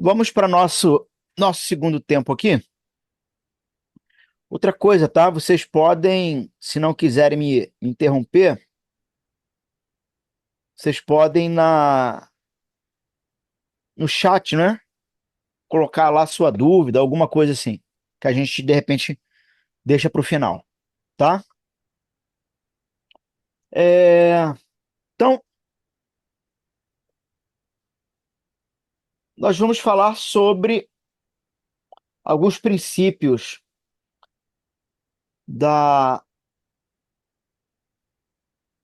vamos para nosso segundo tempo aqui. Outra coisa, tá? Vocês podem, se não quiserem me interromper, vocês podem no chat, né? Colocar lá sua dúvida, alguma coisa assim, que a gente de repente deixa para o final, tá? Então, nós vamos falar sobre alguns princípios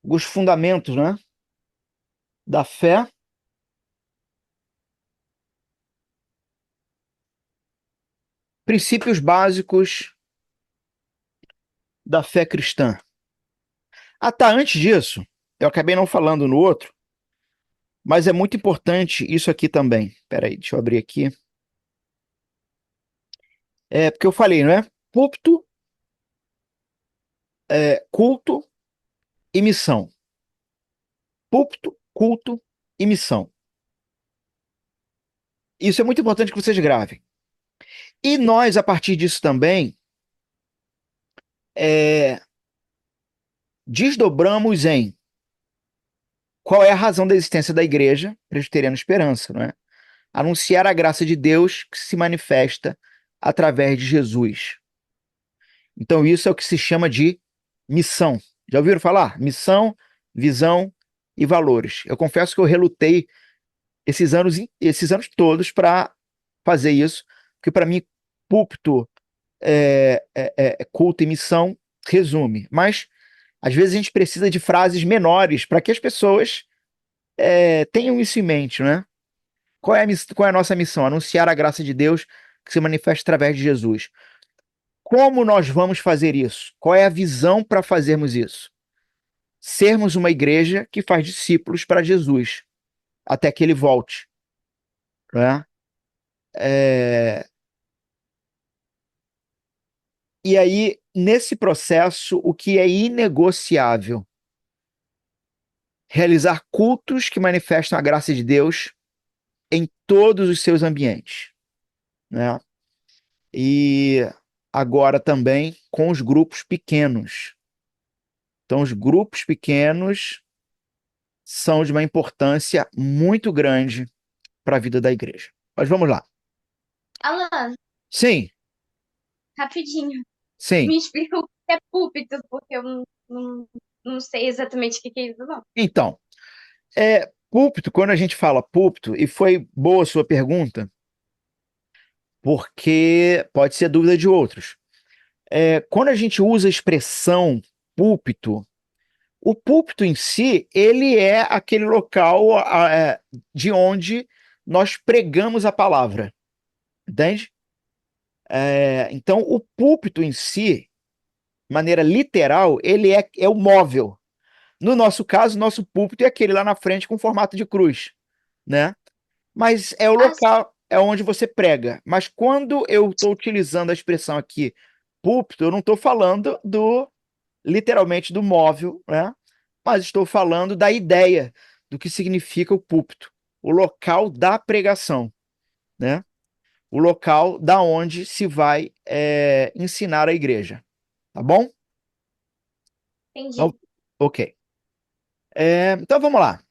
alguns fundamentos, né? Da fé, princípios básicos da fé cristã. Ah, tá, antes disso, eu acabei não falando no outro, mas é muito importante isso aqui também. Espera aí, deixa eu abrir aqui. Porque eu falei, não é? Púlpito, culto e missão. Púlpito, culto e missão. Isso é muito importante que vocês gravem. E nós, a partir disso também, desdobramos em qual é a razão da existência da igreja presbiteriana Esperança, não é? Anunciar a graça de Deus que se manifesta através de Jesus. Então, isso é o que se chama de missão. Já ouviram falar? Missão, visão e valores. Eu confesso que eu relutei esses anos todos para fazer isso, porque para mim, púlpito, culto e missão resume. Mas, às vezes, a gente precisa de frases menores para que as pessoas tenham isso em mente, né? Qual é a nossa missão? Anunciar a graça de Deus que se manifesta através de Jesus. Como nós vamos fazer isso? Qual é a visão para fazermos isso? Sermos uma igreja que faz discípulos para Jesus, até que ele volte. Né? E aí, nesse processo, o que é inegociável? Realizar cultos que manifestam a graça de Deus em todos os seus ambientes. Né? E agora também com os grupos pequenos. Então, os grupos pequenos são de uma importância muito grande para a vida da igreja. Mas vamos lá. Alan, Sim, rapidinho. sim. Me explica o que é púlpito, porque eu não sei exatamente o que é isso, não. Então, púlpito, quando a gente fala púlpito, e foi boa a sua pergunta, porque pode ser dúvida de outros. Quando a gente usa a expressão púlpito, o púlpito em si, ele é aquele local de onde nós pregamos a palavra, entende? Então, o púlpito em si, de maneira literal, ele é o móvel. No nosso caso, nosso púlpito é aquele lá na frente com formato de cruz, né? Mas é o Ah, local, é onde você prega. Mas quando eu estou utilizando a expressão aqui, púlpito, eu não estou falando literalmente do móvel, né? Mas estou falando da ideia do que significa o púlpito, o local da pregação, né? O local da onde se vai ensinar a igreja, tá bom? entendi. Então, ok. Então vamos lá.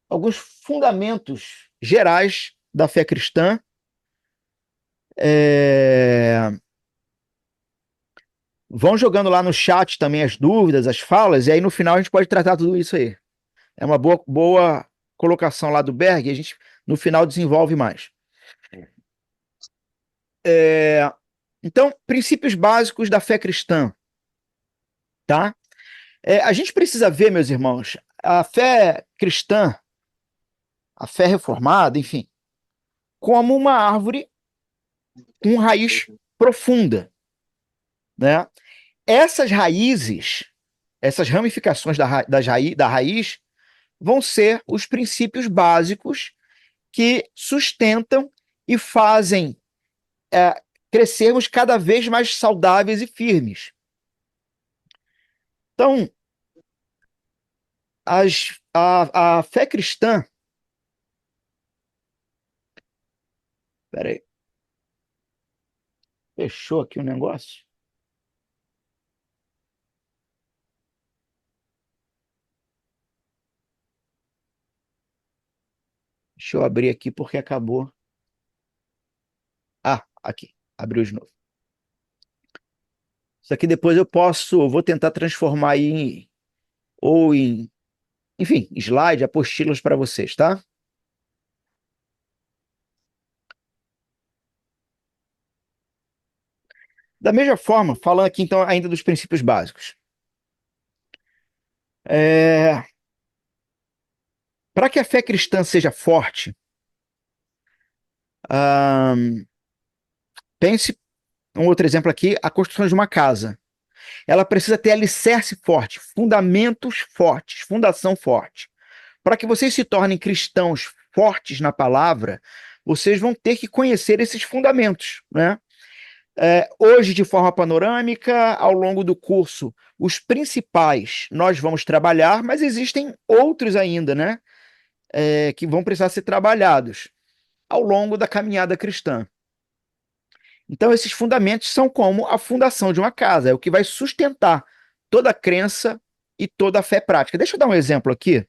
Alguns fundamentos gerais da fé cristã. Vão jogando lá no chat também as dúvidas, as falas, e aí no final a gente pode tratar tudo isso aí. É uma boa colocação lá do Berg, e a gente no final desenvolve mais. Então, princípios básicos da fé cristã, tá? A gente precisa ver, meus irmãos, a fé cristã, a fé reformada, enfim, como uma árvore com raiz profunda, né? Essas raízes, essas ramificações da raiz, vão ser os princípios básicos que sustentam e fazem crescermos cada vez mais saudáveis e firmes. Então, a fé cristã. Peraí, fechou aqui o negócio? Deixa eu abrir aqui porque acabou. Ah, aqui, abriu de novo. Isso aqui depois eu vou tentar transformar aí ou em, enfim, slide, apostilas para vocês, tá? Da mesma forma, falando aqui então ainda dos princípios básicos. É, para que a fé cristã seja forte, ahn, pense um outro exemplo aqui, a construção de uma casa. Ela precisa ter alicerce forte, fundamentos fortes, fundação forte. Para que vocês se tornem cristãos fortes na palavra, vocês vão ter que conhecer esses fundamentos, né? Hoje, de forma panorâmica, ao longo do curso, os principais nós vamos trabalhar, mas existem outros ainda, né? Que vão precisar ser trabalhados ao longo da caminhada cristã. Então, esses fundamentos são como a fundação de uma casa, é o que vai sustentar toda a crença e toda a fé prática. Deixa eu dar um exemplo aqui,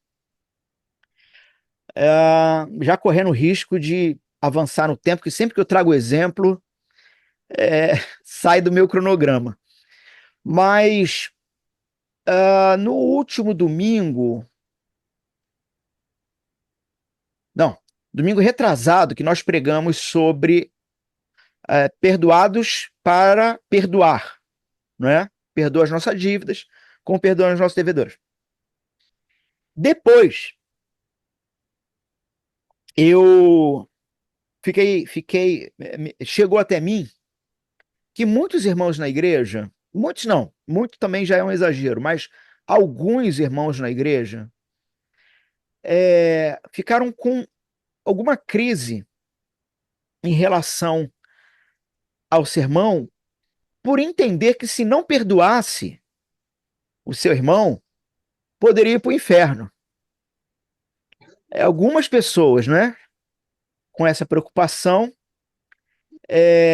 já correndo o risco de avançar no tempo, que sempre que eu trago o exemplo, sai do meu cronograma. Mas no último domingo, não, domingo retrasado, que nós pregamos sobre perdoados para perdoar, não é? Perdoa as nossas dívidas, como perdoamos os nossos devedores. Depois, eu chegou até mim que muitos irmãos na igreja, muitos não, muito também já é um exagero, mas alguns irmãos na igreja ficaram com alguma crise em relação ao sermão por entender que se não perdoasse o seu irmão, poderia ir para o inferno. Algumas pessoas, né, com essa preocupação,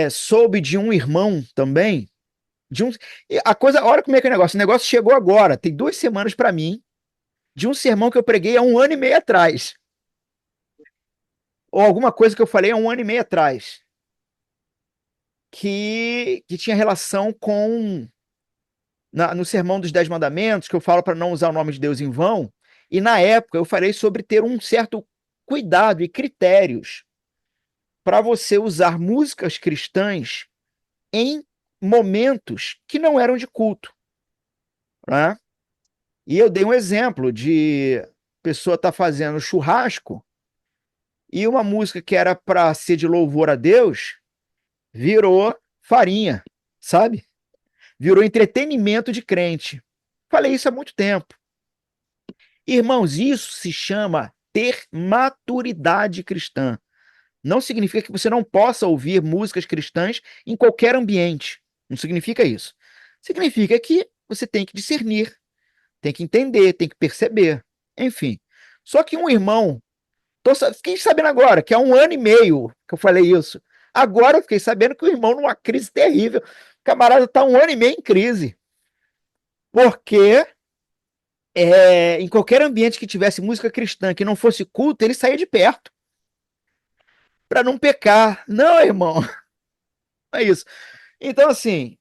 soube de um irmão também, de um, a coisa, olha como é que é o negócio. O negócio chegou agora, tem 2 semanas para mim, de um sermão que eu preguei há 1 ano e meio atrás, ou alguma coisa que eu falei há 1 ano e meio atrás, que tinha relação com no sermão dos 10 mandamentos, que eu falo para não usar o nome de Deus em vão, e na época eu falei sobre ter um certo cuidado e critérios para você usar músicas cristãs em momentos que não eram de culto, né? E eu dei um exemplo de pessoa estar fazendo churrasco e uma música que era para ser de louvor a Deus virou farinha, sabe? Virou entretenimento de crente. Falei isso há muito tempo. Irmãos, isso se chama ter maturidade cristã. Não significa que você não possa ouvir músicas cristãs em qualquer ambiente. Não significa isso. Significa que você tem que discernir, tem que entender, tem que perceber. Enfim. Só que um irmão, fiquei sabendo agora, que há 1 ano e meio que eu falei isso. Agora eu fiquei sabendo que o irmão numa crise terrível. O camarada está 1 ano e meio em crise. Porque em qualquer ambiente que tivesse música cristã que não fosse culto, ele saía de perto para não pecar. Não, irmão, não é isso. Então, assim,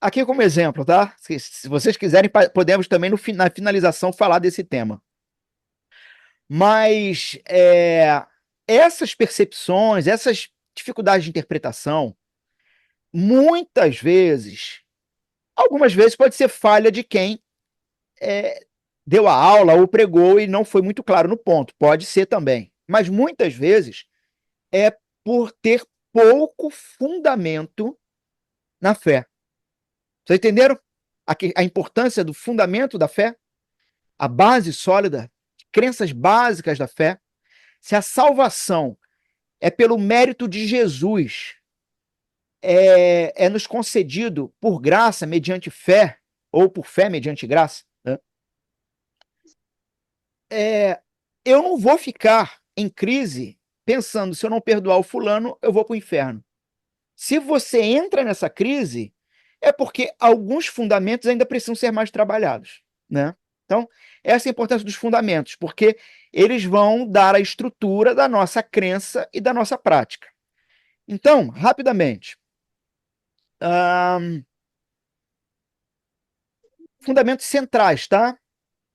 aqui como exemplo, tá? Se vocês quiserem, podemos também na finalização falar desse tema. Mas essas percepções, essas dificuldades de interpretação, muitas vezes, algumas vezes pode ser falha de quem deu a aula ou pregou e não foi muito claro no ponto. Pode ser também. Mas muitas vezes é por ter pouco fundamento na fé. Vocês entenderam a importância do fundamento da fé? A base sólida, crenças básicas da fé. Se a salvação é pelo mérito de Jesus, é nos concedido por graça mediante fé, ou por fé mediante graça, né? eu não vou ficar em crise pensando, se eu não perdoar o fulano, eu vou para o inferno. Se você entra nessa crise, é porque alguns fundamentos ainda precisam ser mais trabalhados, né? Então, essa é a importância dos fundamentos, porque eles vão dar a estrutura da nossa crença e da nossa prática. Então, rapidamente, fundamentos centrais, tá?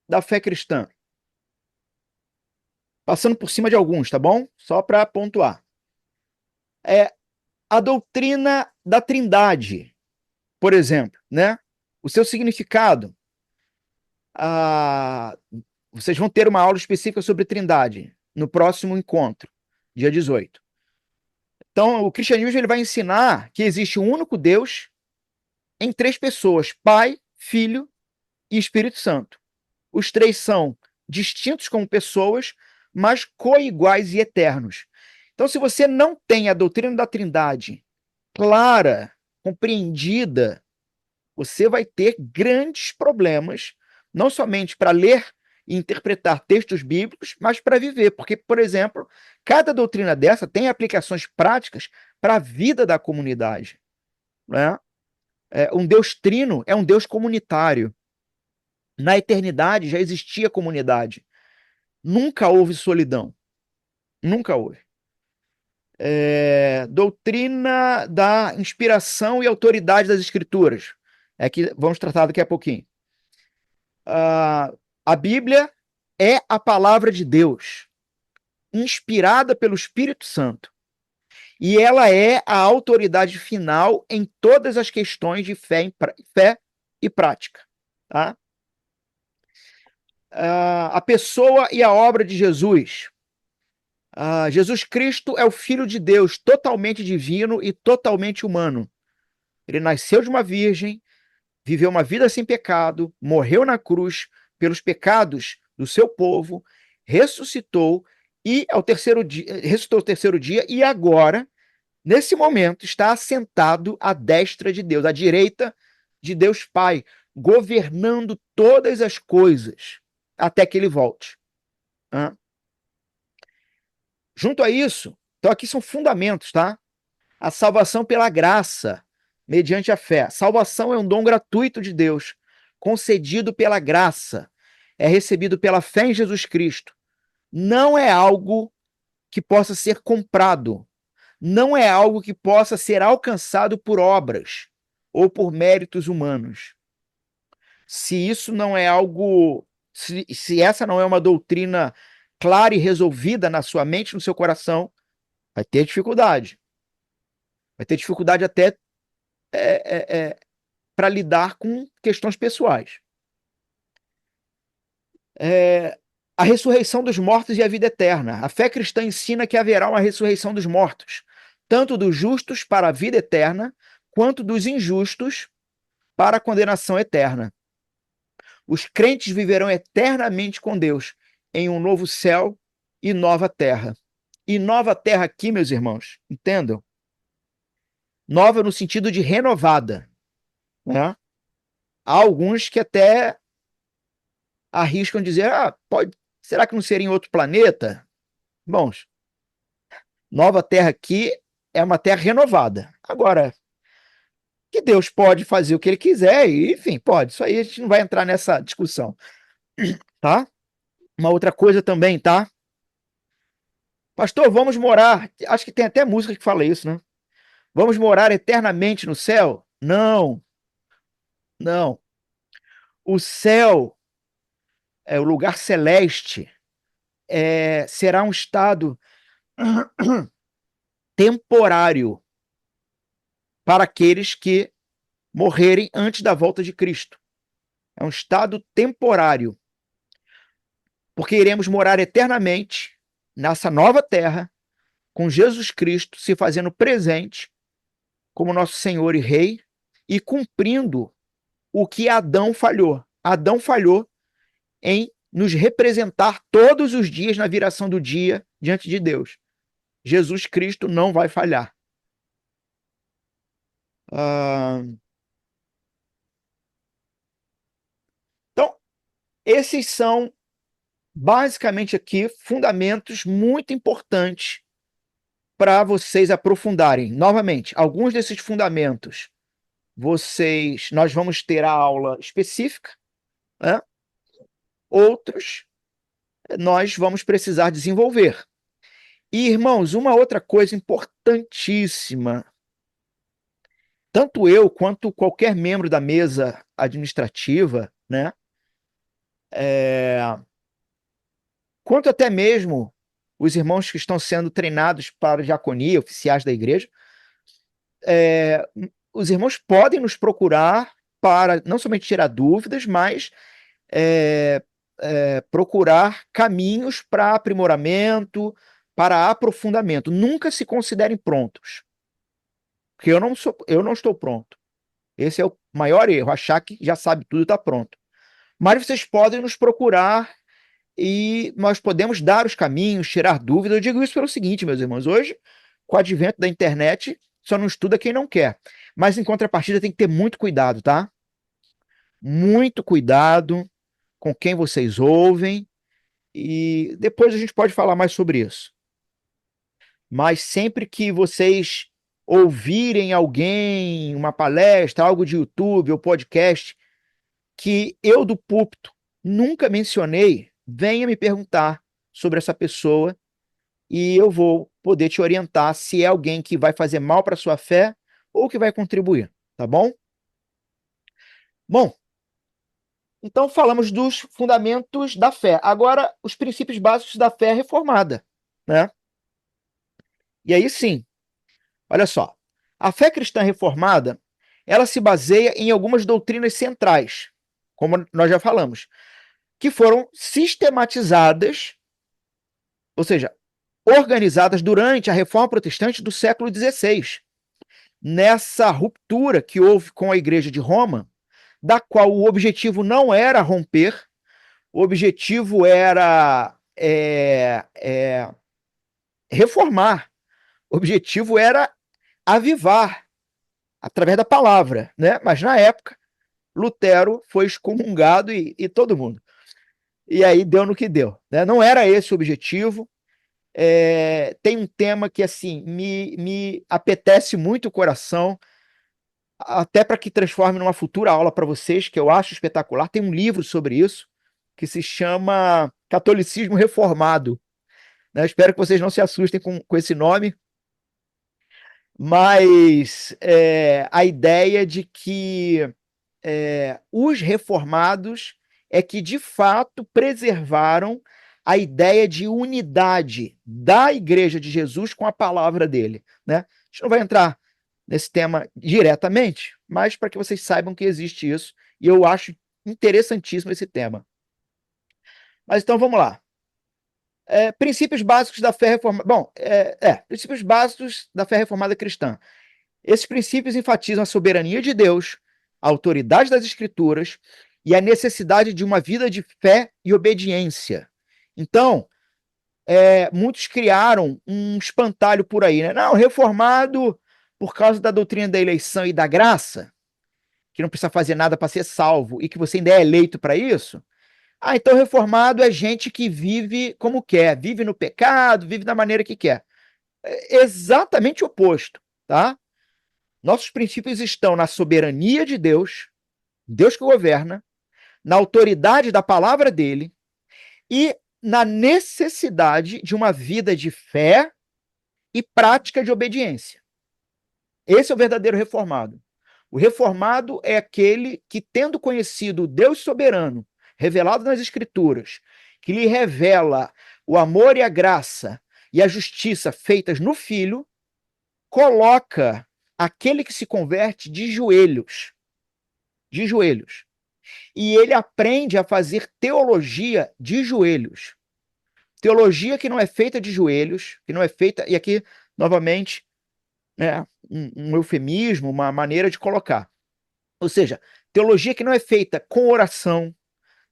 Da fé cristã. Passando por cima de alguns, tá bom? Só para pontuar. A doutrina da Trindade, por exemplo, né? O seu significado. Ah, vocês vão ter uma aula específica sobre Trindade no próximo encontro, dia 18. Então, o cristianismo ele vai ensinar que existe um único Deus em três pessoas: Pai, Filho e Espírito Santo. Os três são distintos como pessoas, mas coiguais e eternos. Então, se você não tem a doutrina da Trindade clara, compreendida, você vai ter grandes problemas, não somente para ler e interpretar textos bíblicos, mas para viver. Porque, por exemplo, cada doutrina dessa tem aplicações práticas para a vida da comunidade. Né? Um Deus trino é um Deus comunitário. Na eternidade já existia comunidade. Nunca houve solidão. Nunca houve. Doutrina da inspiração e autoridade das escrituras. É que vamos tratar daqui a pouquinho. A Bíblia é a palavra de Deus, inspirada pelo Espírito Santo. E ela é a autoridade final em todas as questões de fé e prática. Tá? A pessoa e a obra de Jesus. Jesus Cristo é o Filho de Deus, totalmente divino e totalmente humano. Ele nasceu de uma virgem, viveu uma vida sem pecado, morreu na cruz pelos pecados do seu povo, ressuscitou e ressuscitou ao terceiro dia e agora, nesse momento, está assentado à destra de Deus, à direita de Deus Pai, governando todas as coisas até que ele volte. Junto a isso, então aqui são fundamentos, tá? A salvação pela graça, mediante a fé. Salvação é um dom gratuito de Deus, concedido pela graça. É recebido pela fé em Jesus Cristo. Não é algo que possa ser comprado. Não é algo que possa ser alcançado por obras ou por méritos humanos. Se isso não é algo. Se essa não é uma doutrina clara e resolvida na sua mente, no seu coração, vai ter dificuldade. Vai ter dificuldade até para lidar com questões pessoais. A ressurreição dos mortos e a vida eterna. A fé cristã ensina que haverá uma ressurreição dos mortos, tanto dos justos para a vida eterna, quanto dos injustos para a condenação eterna. Os crentes viverão eternamente com Deus em um novo céu e nova terra. E nova terra aqui, meus irmãos, entendam? Nova no sentido de renovada. Né? Há alguns que até arriscam dizer, será que não seria em outro planeta? Bons, nova terra aqui é uma terra renovada. Agora, que Deus pode fazer o que ele quiser, e, enfim, pode. Isso aí a gente não vai entrar nessa discussão, tá? Uma outra coisa também, tá? Pastor, vamos morar. Acho que tem até música que fala isso, né? Vamos morar eternamente no céu? Não, não. O céu, o lugar celeste, será um estado temporário para aqueles que morrerem antes da volta de Cristo. É um estado temporário, porque iremos morar eternamente nessa nova terra, com Jesus Cristo se fazendo presente como nosso Senhor e Rei e cumprindo o que Adão falhou. Adão falhou em nos representar todos os dias na viração do dia diante de Deus. Jesus Cristo não vai falhar. Então, esses são basicamente aqui fundamentos muito importantes para vocês aprofundarem. Novamente, alguns desses fundamentos nós vamos ter a aula específica, né? Outros nós vamos precisar desenvolver. E, irmãos, uma outra coisa importantíssima, tanto eu quanto qualquer membro da mesa administrativa, né? Quanto até mesmo os irmãos que estão sendo treinados para a diaconia, oficiais da igreja, os irmãos podem nos procurar para não somente tirar dúvidas, mas procurar caminhos para aprimoramento, para aprofundamento. Nunca se considerem prontos, porque eu não estou pronto. Esse é o maior erro, achar que já sabe tudo e está pronto. Mas vocês podem nos procurar e nós podemos dar os caminhos, tirar dúvidas. Eu digo isso pelo seguinte, meus irmãos, hoje, com o advento da internet, só não estuda quem não quer. Mas em contrapartida tem que ter muito cuidado, tá? Muito cuidado com quem vocês ouvem e depois a gente pode falar mais sobre isso. Mas sempre que vocês ouvirem alguém, uma palestra, algo de YouTube ou podcast, que eu do púlpito nunca mencionei, venha me perguntar sobre essa pessoa e eu vou poder te orientar se é alguém que vai fazer mal para sua fé ou que vai contribuir, tá bom? Bom, então falamos dos fundamentos da fé. Agora, os princípios básicos da fé reformada, né? E aí sim, olha só. A fé cristã reformada, ela se baseia em algumas doutrinas centrais, como nós já falamos, que foram sistematizadas, ou seja, organizadas durante a Reforma Protestante do século XVI, nessa ruptura que houve com a Igreja de Roma, da qual o objetivo não era romper, o objetivo era reformar, o objetivo era avivar através da palavra, né? Mas na época, Lutero foi excomungado e todo mundo. E aí deu no que deu, né? Não era esse o objetivo. Tem um tema que assim me apetece muito o coração, até para que transforme numa futura aula para vocês, que eu acho espetacular. Tem um livro sobre isso que se chama Catolicismo Reformado, né? Espero que vocês não se assustem com esse nome, mas a ideia de que os reformados é que de fato preservaram a ideia de unidade da Igreja de Jesus com a palavra dele, né? A gente não vai entrar nesse tema diretamente, mas para que vocês saibam que existe isso, e eu acho interessantíssimo esse tema. Mas então vamos lá. Princípios básicos da fé reformada. Bom, princípios básicos da fé reformada cristã. Esses princípios enfatizam a soberania de Deus, a autoridade das Escrituras e a necessidade de uma vida de fé e obediência. Então, muitos criaram um espantalho por aí, né? Não, reformado por causa da doutrina da eleição e da graça, que não precisa fazer nada para ser salvo e que você ainda é eleito para isso. Ah, então reformado é gente que vive como quer, vive no pecado, vive da maneira que quer. Exatamente o oposto, tá? Nossos princípios estão na soberania de Deus, Deus que governa, na autoridade da palavra dele e na necessidade de uma vida de fé e prática de obediência. Esse é o verdadeiro reformado. O reformado é aquele que, tendo conhecido o Deus soberano, revelado nas Escrituras, que lhe revela o amor e a graça e a justiça feitas no Filho, coloca aquele que se converte de joelhos. De joelhos. E ele aprende a fazer teologia de joelhos. Teologia que não é feita de joelhos, que não é feita, e aqui, novamente, um eufemismo, uma maneira de colocar. Ou seja, teologia que não é feita com oração,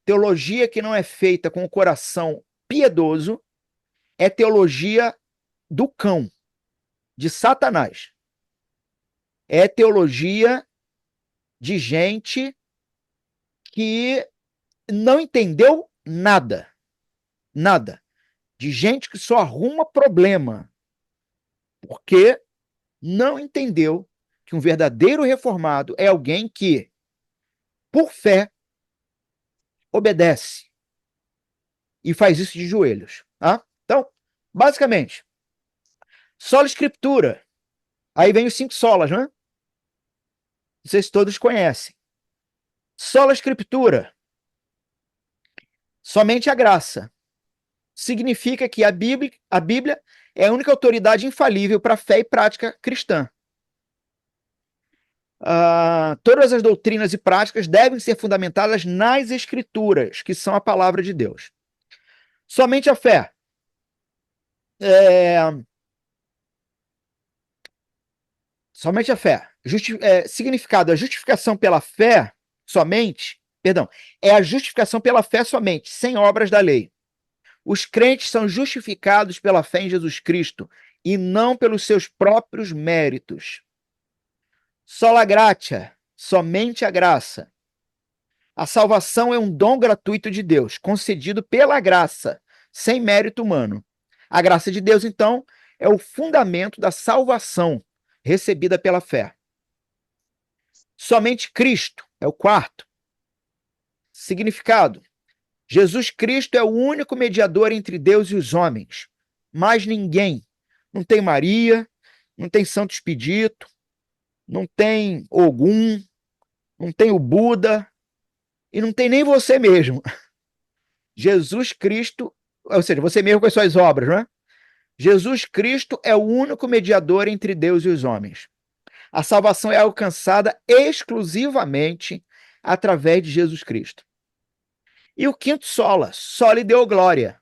teologia que não é feita com o coração piedoso, é teologia do cão, de Satanás. É teologia de gente que não entendeu nada. Nada. De gente que só arruma problema, porque não entendeu que um verdadeiro reformado é alguém que, por fé, obedece e faz isso de joelhos. Tá? Então, basicamente, sola escritura. Aí vem os 5 solas, né? Não sei se todos conhecem. Sola escritura. Somente a graça. Significa que a Bíblia é a única autoridade infalível para a fé e prática cristã. Todas as doutrinas e práticas devem ser fundamentadas nas Escrituras, que são a palavra de Deus. Somente a fé. Somente a fé. Significado, a justificação pela fé somente, perdão, é a justificação pela fé somente, sem obras da lei. Os crentes são justificados pela fé em Jesus Cristo e não pelos seus próprios méritos. Sola gratia, somente a graça. A salvação é um dom gratuito de Deus, concedido pela graça, sem mérito humano. A graça de Deus, então, é o fundamento da salvação recebida pela fé. Somente Cristo é o quarto. Significado: Jesus Cristo é o único mediador entre Deus e os homens. Mais ninguém. Não tem Maria, não tem Santo Expedito, não tem Ogum, não tem o Buda e não tem nem você mesmo. Jesus Cristo, ou seja, você mesmo com as suas obras, não é? Jesus Cristo é o único mediador entre Deus e os homens. A salvação é alcançada exclusivamente através de Jesus Cristo. E o quinto sola, soli deo glória.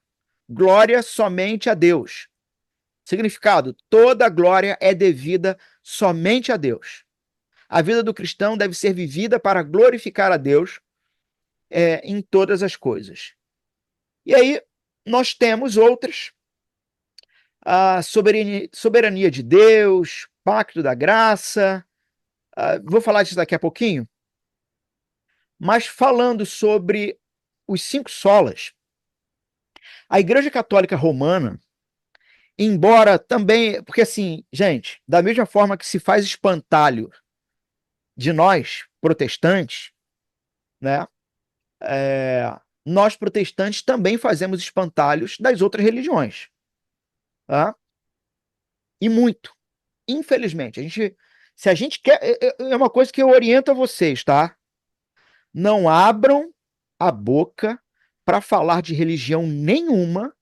Glória somente a Deus. Significado: toda glória é devida somente a Deus. A vida do cristão deve ser vivida para glorificar a Deus em todas as coisas. E aí nós temos outras: a soberania de Deus, pacto da graça. Vou falar disso daqui a pouquinho. Mas falando sobre os 5 solas, a Igreja Católica Romana, embora também, porque assim, gente, da mesma forma que se faz espantalho de nós, protestantes, né? Nós, protestantes, também fazemos espantalhos das outras religiões. Tá? E muito. Infelizmente. Se a gente quer. É uma coisa que eu oriento a vocês, tá? Não abram a boca para falar de religião nenhuma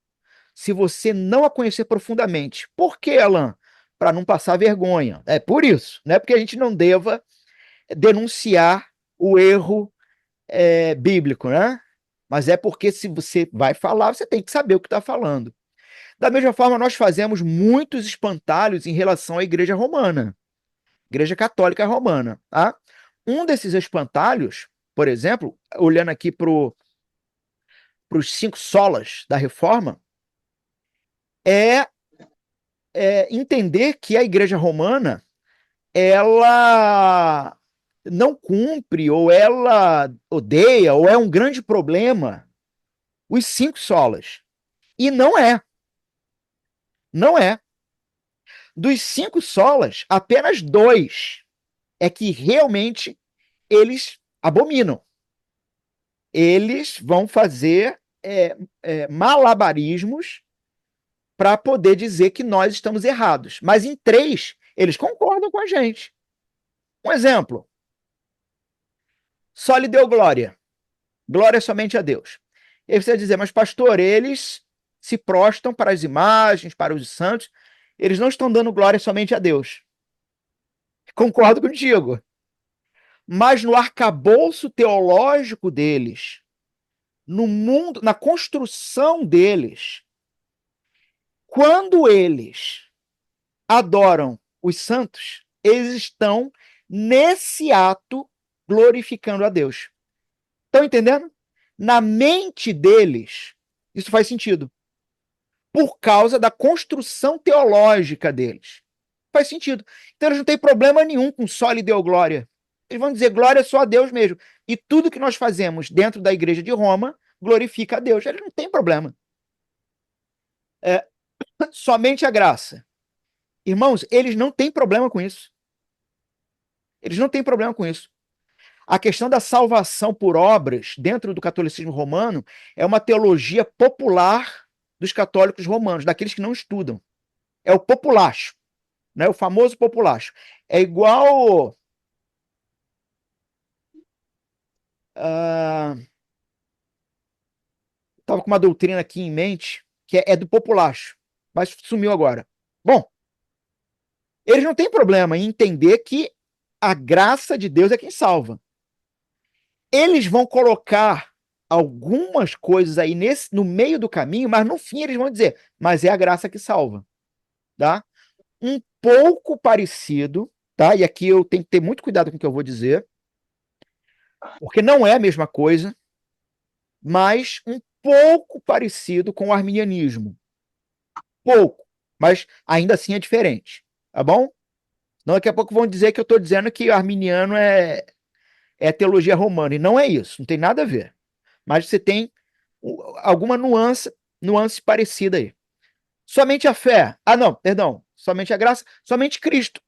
se você não a conhecer profundamente. Por quê, Alan? Para não passar vergonha. É por isso. Não é porque a gente não deva denunciar o erro bíblico, né? Mas é porque se você vai falar, você tem que saber o que está falando. Da mesma forma, nós fazemos muitos espantalhos em relação à Igreja Romana, Igreja Católica Romana. Tá? Um desses espantalhos, por exemplo, olhando aqui para os 5 solas da Reforma, é entender que a Igreja Romana ela não cumpre, ou ela odeia, ou é um grande problema os 5 solas. E não é. Não é. Dos 5 solas, apenas 2 é que realmente eles abominam. Eles vão fazer malabarismos para poder dizer que nós estamos errados. Mas em 3, eles concordam com a gente. Um exemplo. Só lhe deu glória. Glória somente a Deus. E aí você vai dizer, mas pastor, eles se prostam para as imagens, para os santos, eles não estão dando glória somente a Deus. Concordo contigo. Mas no arcabouço teológico deles, no mundo, na construção deles, quando eles adoram os santos, eles estão nesse ato glorificando a Deus. Estão entendendo? Na mente deles, isso faz sentido. Por causa da construção teológica deles. Faz sentido. Então eles não têm problema nenhum com só lhe deu glória. Eles vão dizer glória só a Deus mesmo. E tudo que nós fazemos dentro da igreja de Roma glorifica a Deus. Eles não têm problema. É, somente a graça. Irmãos, eles não têm problema com isso. Eles não têm problema com isso. A questão da salvação por obras dentro do catolicismo romano é uma teologia popular dos católicos romanos, daqueles que não estudam. É o populacho, né? O famoso populacho. É igual. Estava com uma doutrina aqui em mente que é do populacho, mas sumiu agora. Bom, eles não têm problema em entender que a graça de Deus é quem salva. Eles vão colocar algumas coisas aí no meio do caminho, mas no fim eles vão dizer, mas é a graça que salva, tá? Um pouco parecido, tá? E aqui eu tenho que ter muito cuidado com o que eu vou dizer, porque não é a mesma coisa, mas um pouco parecido com o arminianismo. Pouco, mas ainda assim é diferente, tá bom? Não, daqui a pouco vão dizer que eu estou dizendo que o arminiano é teologia romana, e não é isso, não tem nada a ver. Mas você tem alguma nuance parecida aí. Somente a fé. Ah, não, perdão. Somente a graça. Somente Cristo.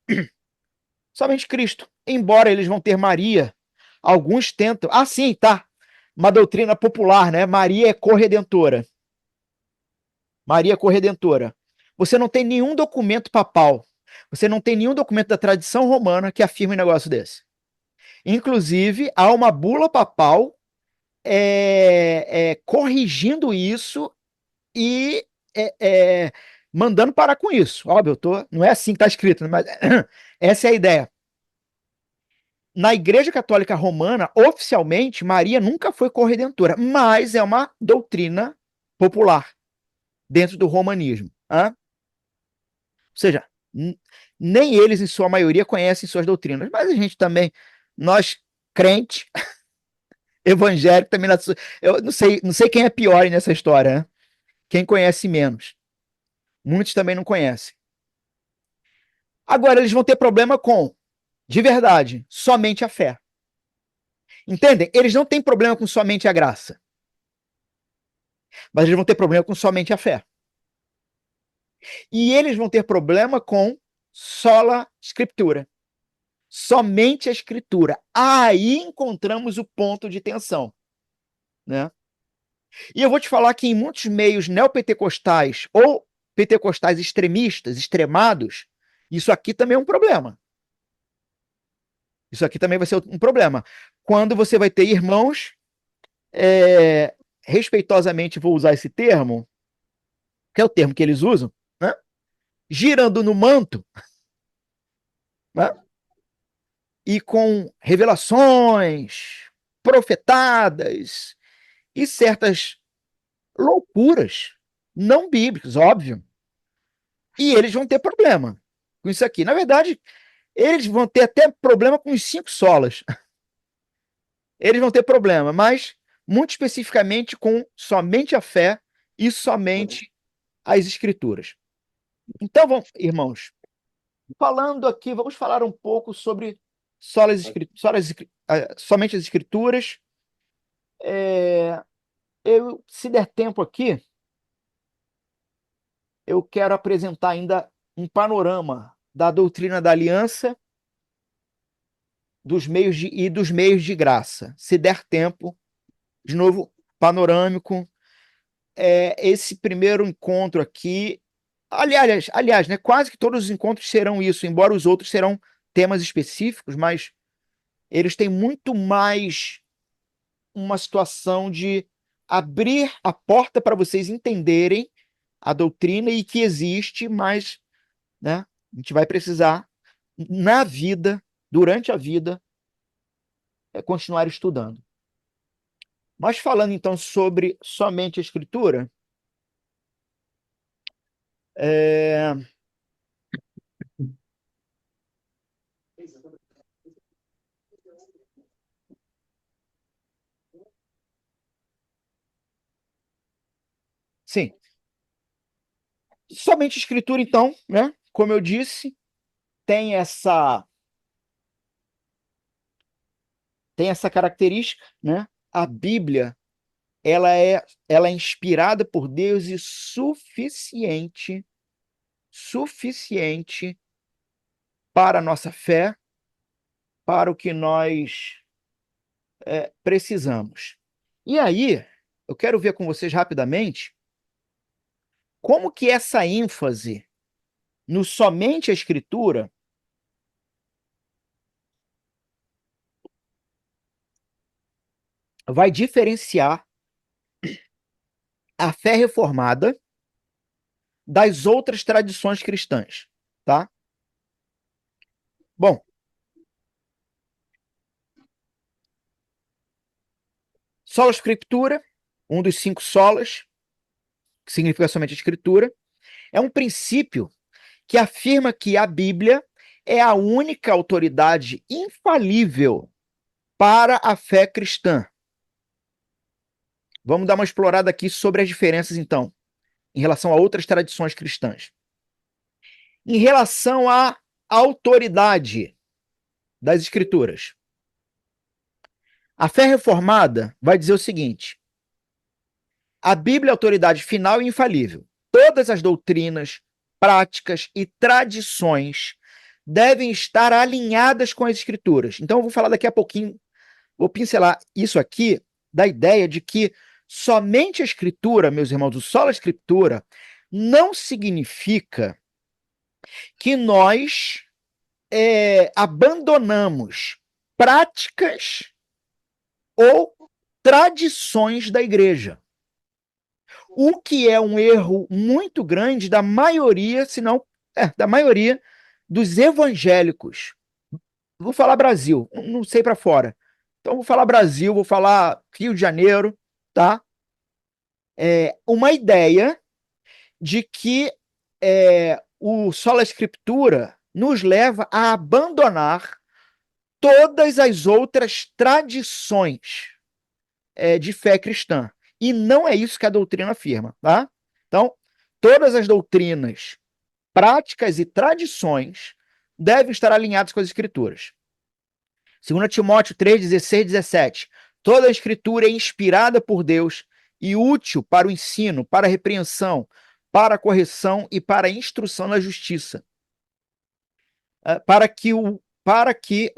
Somente Cristo. Embora eles vão ter Maria, alguns tentam. Ah, sim, tá. Uma doutrina popular, né? Maria é corredentora. Maria é corredentora. Você não tem nenhum documento papal. Você não tem nenhum documento da tradição romana que afirme um negócio desse. Inclusive, há uma bula papal corrigindo isso e é, é, mandando parar com isso. Óbvio, não é assim que está escrito, né, mas essa é a ideia. Na Igreja Católica Romana, oficialmente, Maria nunca foi corredentora, mas é uma doutrina popular dentro do romanismo. Hein? Ou seja, nem eles, em sua maioria, conhecem suas doutrinas, mas a gente também, nós crente, evangélico, também, eu não sei quem é pior nessa história, né? Quem conhece menos. Muitos também não conhecem. Agora, eles vão ter problema com, de verdade, somente a fé. Entendem? Eles não têm problema com somente a graça. Mas eles vão ter problema com somente a fé. E eles vão ter problema com sola escritura. Somente a escritura. Aí encontramos o ponto de tensão. Né? E eu vou te falar que em muitos meios neopentecostais ou pentecostais extremistas, extremados, isso aqui também é um problema. Isso aqui também vai ser um problema. Quando você vai ter irmãos, respeitosamente vou usar esse termo, que é o termo que eles usam, né? Girando no manto, né? E com revelações, profetadas e certas loucuras não bíblicas, óbvio. E eles vão ter problema com isso aqui. Na verdade, eles vão ter até problema com os 5 solas. Eles vão ter problema, mas muito especificamente com somente a fé e somente as escrituras. Então, irmãos, falando aqui, vamos falar um pouco sobre somente as escrituras. Se der tempo aqui, eu quero apresentar ainda um panorama da doutrina da aliança e dos meios de graça. Se der tempo, de novo, panorâmico. Esse primeiro encontro aqui, aliás, né, quase que todos os encontros serão isso, embora os outros serão temas específicos, mas eles têm muito mais uma situação de abrir a porta para vocês entenderem a doutrina e que existe, mas, né, a gente vai precisar, na vida, durante a vida, continuar estudando. Mas falando então sobre somente a escritura, é... sim, somente a escritura então, né? Como eu disse, tem essa característica, né? A Bíblia, ela é inspirada por Deus e suficiente para a nossa fé, para o que nós precisamos. E aí, eu quero ver com vocês rapidamente como que essa ênfase no somente a Escritura vai diferenciar a fé reformada das outras tradições cristãs, tá? Bom, sola Escritura, um dos 5 solas, que significa somente a Escritura, é um princípio que afirma que a Bíblia é a única autoridade infalível para a fé cristã. Vamos dar uma explorada aqui sobre as diferenças, então, em relação a outras tradições cristãs. Em relação à autoridade das Escrituras, a fé reformada vai dizer o seguinte: a Bíblia é a autoridade final e infalível. Todas as doutrinas, práticas e tradições devem estar alinhadas com as Escrituras. Então, eu vou falar daqui a pouquinho, vou pincelar isso aqui, da ideia de que somente a Escritura, meus irmãos, o sola Escritura, não significa que nós abandonamos práticas ou tradições da igreja. O que é um erro muito grande da maioria, se não da maioria dos evangélicos. Vou falar Brasil, não sei para fora. Então vou falar Brasil, vou falar Rio de Janeiro, tá? Uma ideia de que o sola Escritura nos leva a abandonar todas as outras tradições de fé cristã. E não é isso que a doutrina afirma, tá? Então, todas as doutrinas, práticas e tradições devem estar alinhadas com as Escrituras. 2 Timóteo 3, 16, 17. Toda a Escritura é inspirada por Deus e útil para o ensino, para a repreensão, para a correção e para a instrução na justiça, para que o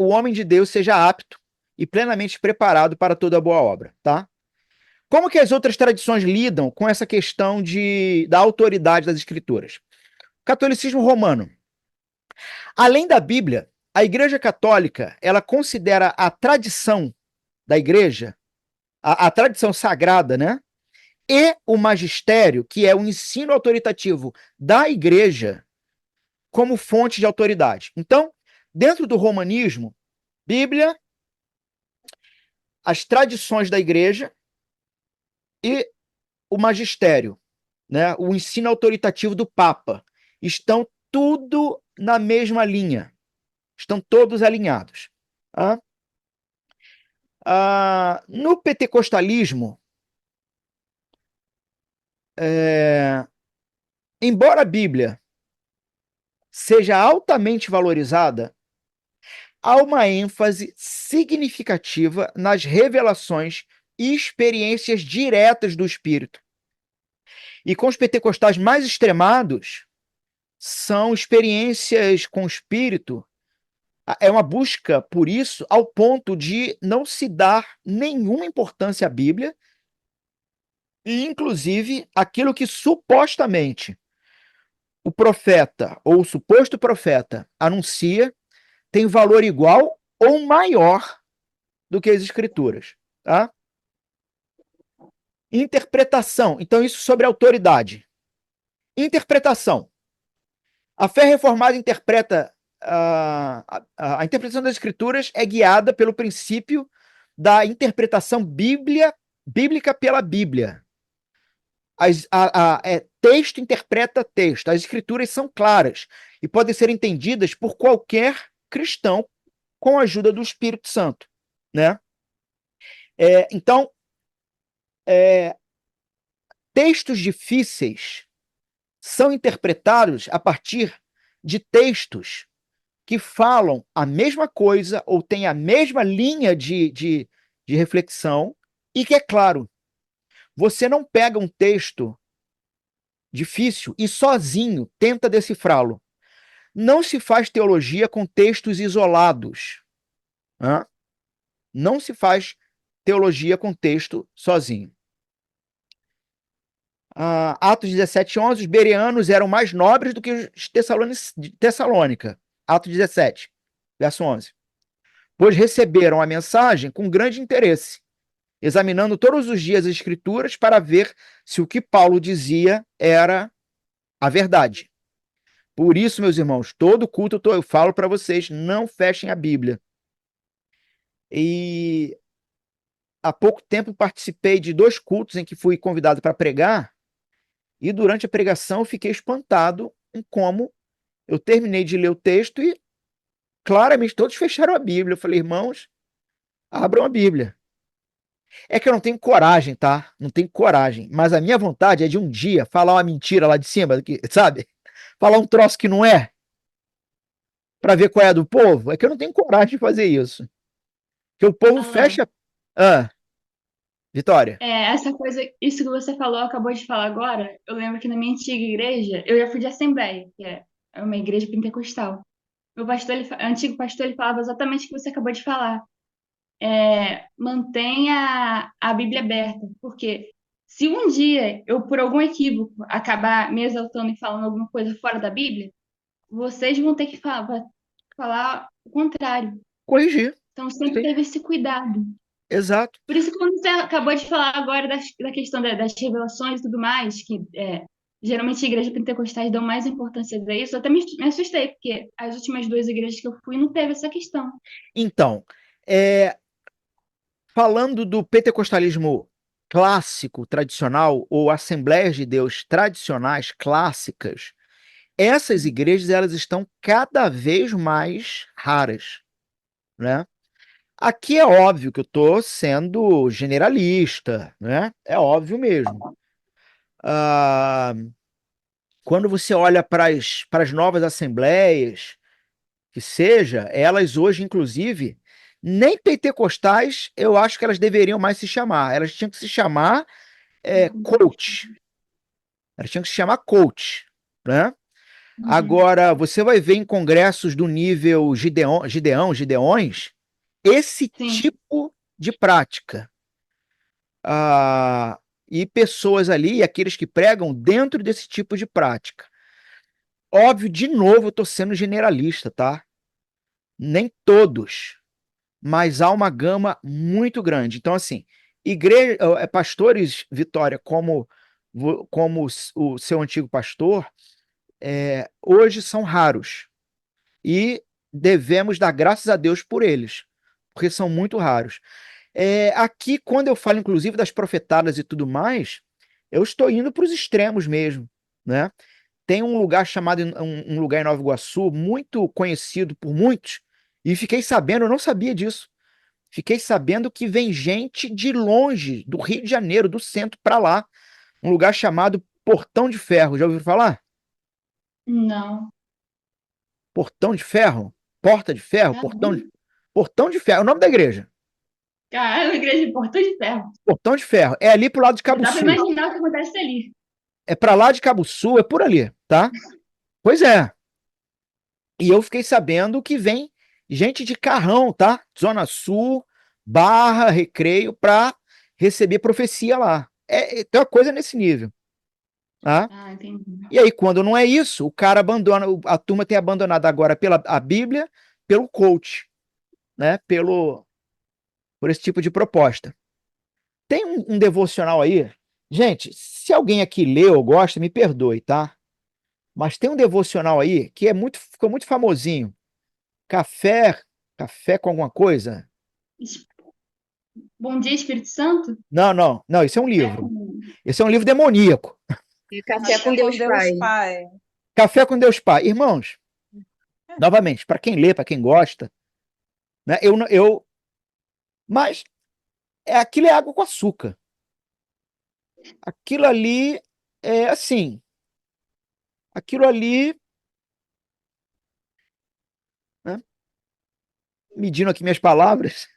homem de Deus seja apto e plenamente preparado para toda boa obra, tá? Como que as outras tradições lidam com essa questão da autoridade das Escrituras? O catolicismo romano. Além da Bíblia, a Igreja Católica, ela considera a tradição da Igreja, a tradição sagrada, né? E o magistério, que é o ensino autoritativo da Igreja, como fonte de autoridade. Então, dentro do romanismo, Bíblia, as tradições da Igreja e o magistério, né, o ensino autoritativo do Papa, estão tudo na mesma linha. Estão todos alinhados. Tá? No pentecostalismo, embora a Bíblia seja altamente valorizada, há uma ênfase significativa nas revelações e experiências diretas do Espírito. E com os pentecostais mais extremados, são experiências com o Espírito, é uma busca por isso ao ponto de não se dar nenhuma importância à Bíblia e, inclusive, aquilo que supostamente o profeta ou o suposto profeta anuncia tem valor igual ou maior do que as Escrituras. Tá? Interpretação. Então, isso sobre autoridade. Interpretação. A fé reformada interpreta a interpretação das Escrituras é guiada pelo princípio da interpretação bíblica pela Bíblia. Texto interpreta texto. As Escrituras são claras e podem ser entendidas por qualquer cristão com a ajuda do Espírito Santo. Né? Então, textos difíceis são interpretados a partir de textos que falam a mesma coisa ou têm a mesma linha de reflexão e que é claro. Você não pega um texto difícil e sozinho tenta decifrá-lo. Não se faz teologia com textos isolados. Né? Não se faz teologia com texto sozinho. Atos 17:11, os bereanos eram mais nobres do que os de Tessalônica. Atos 17, verso 11. Pois receberam a mensagem com grande interesse, examinando todos os dias as escrituras para ver se o que Paulo dizia era a verdade. Por isso, meus irmãos, todo culto eu falo para vocês, não fechem a Bíblia. E há pouco tempo participei de 2 cultos em que fui convidado para pregar, e durante a pregação eu fiquei espantado em como eu terminei de ler o texto e claramente todos fecharam a Bíblia. Eu falei, irmãos, abram a Bíblia. É que eu não tenho coragem, tá? Não tenho coragem. Mas a minha vontade é de um dia falar uma mentira lá de cima, sabe? Falar um troço que não é, para ver qual é a do povo. É que eu não tenho coragem de fazer isso. Que o povo Alan, fecha. Ah, Vitória. essa coisa, isso que você falou, acabou de falar agora, eu lembro que na minha antiga igreja, eu já fui de assembleia, que é uma igreja pentecostal. Meu pastor, antigo pastor, ele falava exatamente o que você acabou de falar. Mantenha a Bíblia aberta, porque se um dia eu, por algum equívoco, acabar me exaltando e falando alguma coisa fora da Bíblia, vocês vão ter que falar o contrário. Corrigir. Então, sempre Sim, teve esse cuidado. exato. Por isso que quando você acabou de falar agora da questão das revelações e tudo mais, que geralmente igrejas pentecostais dão mais importância a isso, eu até me assustei, porque as últimas 2 igrejas que eu fui não teve essa questão. Então, falando do pentecostalismo clássico, tradicional, ou Assembleias de Deus tradicionais, clássicas, essas igrejas elas estão cada vez mais raras, né? Aqui é óbvio que eu estou sendo generalista, né? É óbvio mesmo. Ah, quando você olha para as novas assembleias, que seja, elas hoje, inclusive, nem pentecostais, eu acho que elas deveriam mais se chamar. Elas tinham que se chamar coach. Elas tinham que se chamar coach, né? Uhum. Agora, você vai ver em congressos do nível Gideões, esse Sim, tipo de prática. Ah, e pessoas ali, aqueles que pregam dentro desse tipo de prática. Óbvio, de novo, eu estou sendo generalista, tá? Nem todos, mas há uma gama muito grande. Então, assim, pastores, Vitória, como o seu antigo pastor, hoje são raros. E devemos dar graças a Deus por eles, porque são muito raros. Aqui, quando eu falo, inclusive, das profetadas e tudo mais, eu estou indo para os extremos mesmo, né? Tem um lugar chamado, um lugar em Nova Iguaçu, muito conhecido por muitos, e fiquei sabendo, eu não sabia disso, fiquei sabendo que vem gente de longe, do Rio de Janeiro, do centro, para lá, um lugar chamado Portão de Ferro. Já ouviu falar? não. Portão de Ferro? Porta de Ferro? Caramba. Portão de Ferro, é o nome da igreja. Cara, uma igreja de Portão de Ferro. Portão de Ferro. É ali pro lado de Já Cabo dá pra Sul. imaginar o que acontece ali. É para lá de Cabo Sul, é por ali, tá? Pois é. E eu fiquei sabendo que vem gente de carrão, tá? Zona Sul, Barra, Recreio, para receber profecia lá. Tem uma coisa nesse nível, tá? Ah, entendi. E aí, quando não é isso, o cara abandona, a turma tem abandonado agora pela a Bíblia, pelo coach, né? Por esse tipo de proposta. Tem um devocional aí. Gente, se alguém aqui lê ou gosta, me perdoe, tá? Mas tem um devocional aí que ficou muito famosinho. Café, café com alguma coisa? Bom dia, Espírito Santo? Não, não, não, isso é um É livro. com... Esse é um livro demoníaco. E café Café com com Deus Deus Pai. Pai. Café com Deus Pai. Irmãos, novamente, para quem lê, para quem gosta, né? Mas aquilo é água com açúcar. Aquilo ali é assim, aquilo ali, né? Medindo aqui minhas palavras,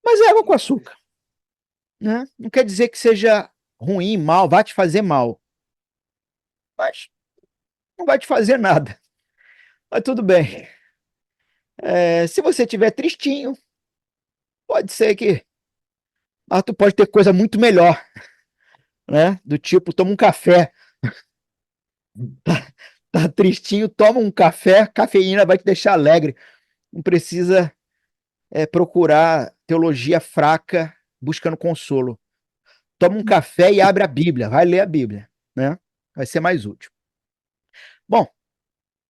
Mas é água com açúcar, né? Não quer dizer que seja ruim, mal, vai te fazer mal. Mas não vai te fazer nada. Mas tudo bem. Se você estiver tristinho, pode ser que... Mas tu pode ter coisa muito melhor, né? Do tipo, toma um café. Tá tristinho, toma um café, cafeína vai te deixar alegre. Não precisa procurar teologia fraca buscando consolo. Toma um café e abre a Bíblia, vai ler a Bíblia, né? Vai ser mais útil. Bom,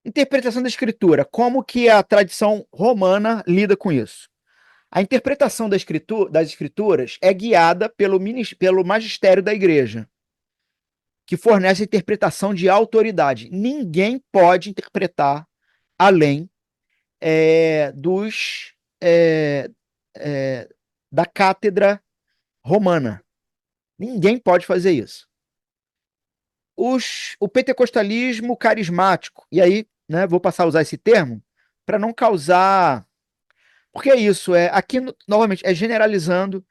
interpretação da Escritura. Como que a tradição romana lida com isso? A interpretação das Escrituras é guiada pelo magistério da Igreja, que fornece a interpretação de autoridade. Ninguém pode interpretar além dos da cátedra romana. Ninguém pode fazer isso. O pentecostalismo carismático, e aí, né, vou passar a usar esse termo para não causar... Porque é isso, aqui, novamente, generalizando,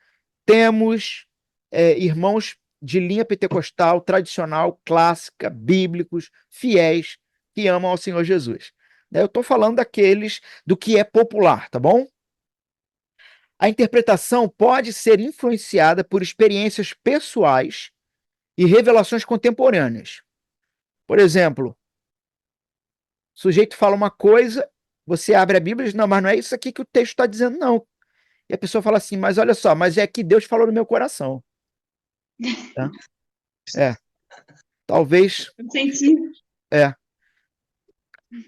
temos irmãos de linha pentecostal, tradicional, clássica, bíblicos, fiéis, que amam ao Senhor Jesus. Eu estou falando do que é popular, tá bom? A interpretação pode ser influenciada por experiências pessoais e revelações contemporâneas. Por exemplo, o sujeito fala uma coisa, você abre a Bíblia e diz, não, mas não é isso aqui que o texto está dizendo, não. E a pessoa fala assim, mas olha só, mas é que Deus falou no meu coração. Tá? Talvez... Senti.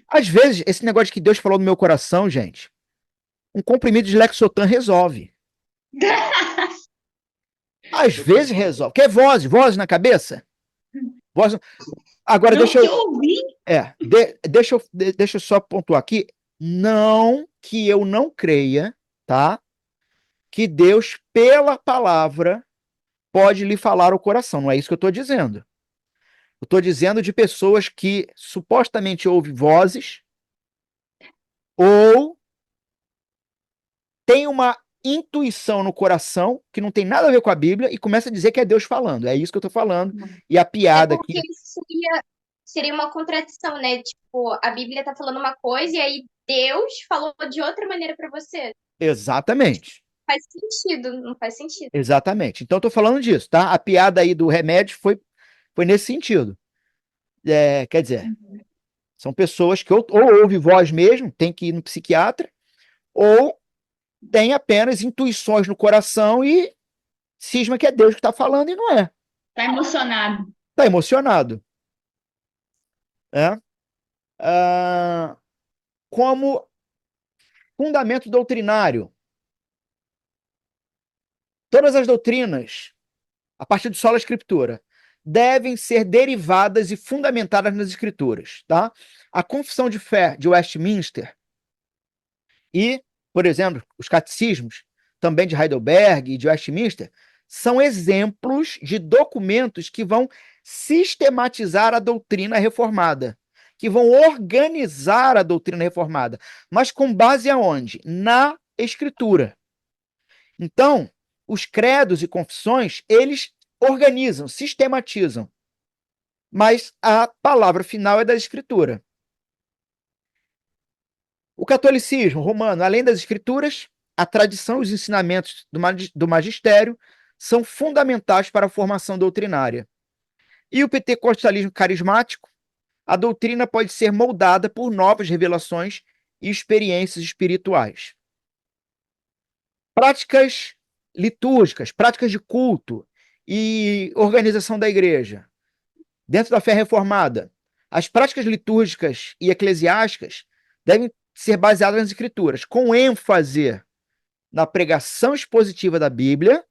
Às vezes, esse negócio de que Deus falou no meu coração, gente, um comprimido de Lexotan resolve. Às vezes resolve. Quer voz na cabeça? Voz... Agora, Não que eu ouvi. Deixa eu só pontuar aqui. Não que eu não creia, tá? Que Deus, pela palavra, pode lhe falar o coração. Não é isso que eu estou dizendo. Eu estou dizendo de pessoas que supostamente ouvem vozes ou tem uma intuição no coração que não tem nada a ver com a Bíblia e começa a dizer que é Deus falando. É isso que eu estou falando. E a piada porque aqui... isso seria uma contradição, né? Tipo, a Bíblia tá falando uma coisa e aí Deus falou de outra maneira para você. Exatamente. Faz sentido, não faz sentido. Exatamente. Então, eu estou falando disso, tá? A piada aí do remédio foi nesse sentido. Quer dizer, são pessoas que ou ouvem voz mesmo, tem que ir no psiquiatra, ou tem apenas intuições no coração e cisma que é Deus que está falando e não é. Tá emocionado. Está emocionado. Como fundamento doutrinário, todas as doutrinas, a partir de sola escritura, devem ser derivadas e fundamentadas nas escrituras, tá? A confissão de fé de Westminster e, por exemplo, os catecismos, também de Heidelberg e de Westminster, são exemplos de documentos que vão sistematizar a doutrina reformada, que vão organizar a doutrina reformada, mas com base aonde? Na Escritura. Então, os credos e confissões, eles organizam, sistematizam, mas a palavra final é da Escritura. O catolicismo romano, além das escrituras, a tradição e os ensinamentos do magistério são fundamentais para a formação doutrinária. E o pentecostalismo carismático, a doutrina pode ser moldada por novas revelações e experiências espirituais. Práticas litúrgicas, práticas de culto e organização da igreja. Dentro da fé reformada, as práticas litúrgicas e eclesiásticas devem ser baseadas nas escrituras, com ênfase na pregação expositiva da Bíblia,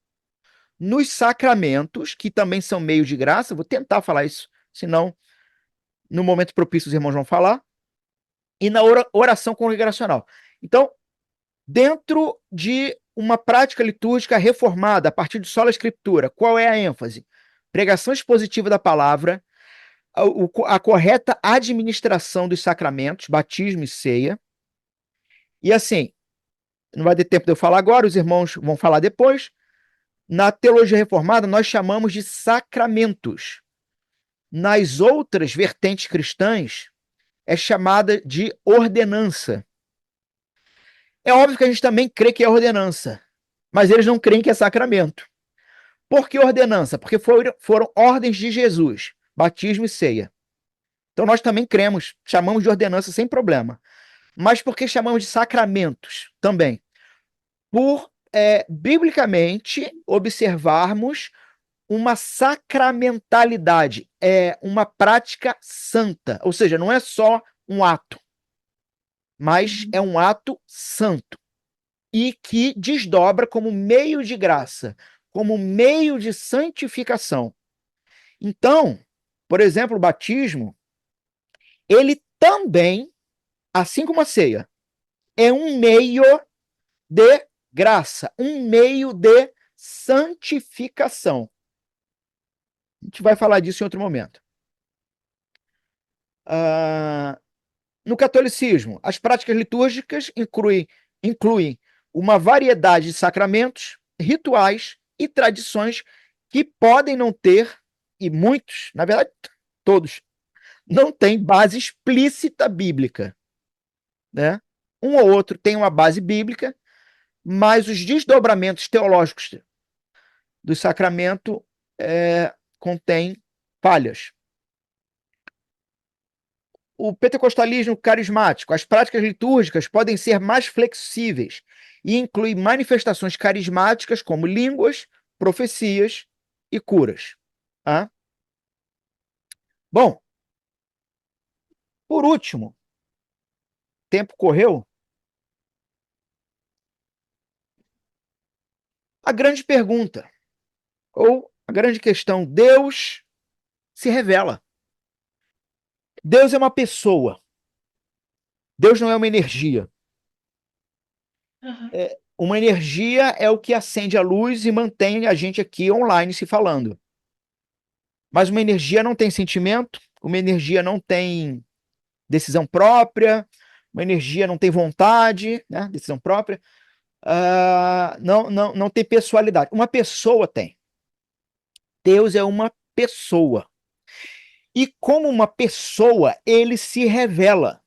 nos sacramentos, que também são meios de graça, vou tentar falar isso, senão no momento propício os irmãos vão falar, e na oração congregacional. Então, dentro de uma prática litúrgica reformada, a partir de sola escritura, qual é a ênfase? Pregação expositiva da palavra, a correta administração dos sacramentos, batismo e ceia. E assim, não vai ter tempo de eu falar agora, os irmãos vão falar depois. Na teologia reformada, nós chamamos de sacramentos. Nas outras vertentes cristãs, é chamada de ordenança. É óbvio que a gente também crê que é ordenança, mas eles não creem que é sacramento. Por que ordenança? Porque foram ordens de Jesus, batismo e ceia. Então nós também cremos, chamamos de ordenança sem problema. Mas por que chamamos de sacramentos também? Por, biblicamente, observarmos uma sacramentalidade, é uma prática santa. Ou seja, não é só um ato, mas é um ato santo e que desdobra como meio de graça, como meio de santificação. Então, por exemplo, o batismo, ele também, assim como a ceia, é um meio de graça, um meio de santificação. A gente vai falar disso em outro momento. No catolicismo, as práticas litúrgicas incluem uma variedade de sacramentos, rituais e tradições que podem não ter, e muitos, na verdade, todos, não têm base explícita bíblica, né? Um ou outro tem uma base bíblica, mas os desdobramentos teológicos do sacramento contêm falhas. O pentecostalismo carismático, as práticas litúrgicas podem ser mais flexíveis e incluem manifestações carismáticas como línguas, profecias e curas. Tá? Bom, por último, tempo correu. A grande pergunta, ou a grande questão: Deus se revela. Deus é uma pessoa. Deus não é uma energia. Aham. Uma energia é o que acende a luz e mantém a gente aqui online se falando. Mas uma energia não tem sentimento, uma energia não tem decisão própria, uma energia não tem vontade, né? Decisão própria, não tem pessoalidade. Uma pessoa tem. Deus é uma pessoa. E como uma pessoa, ele se revela.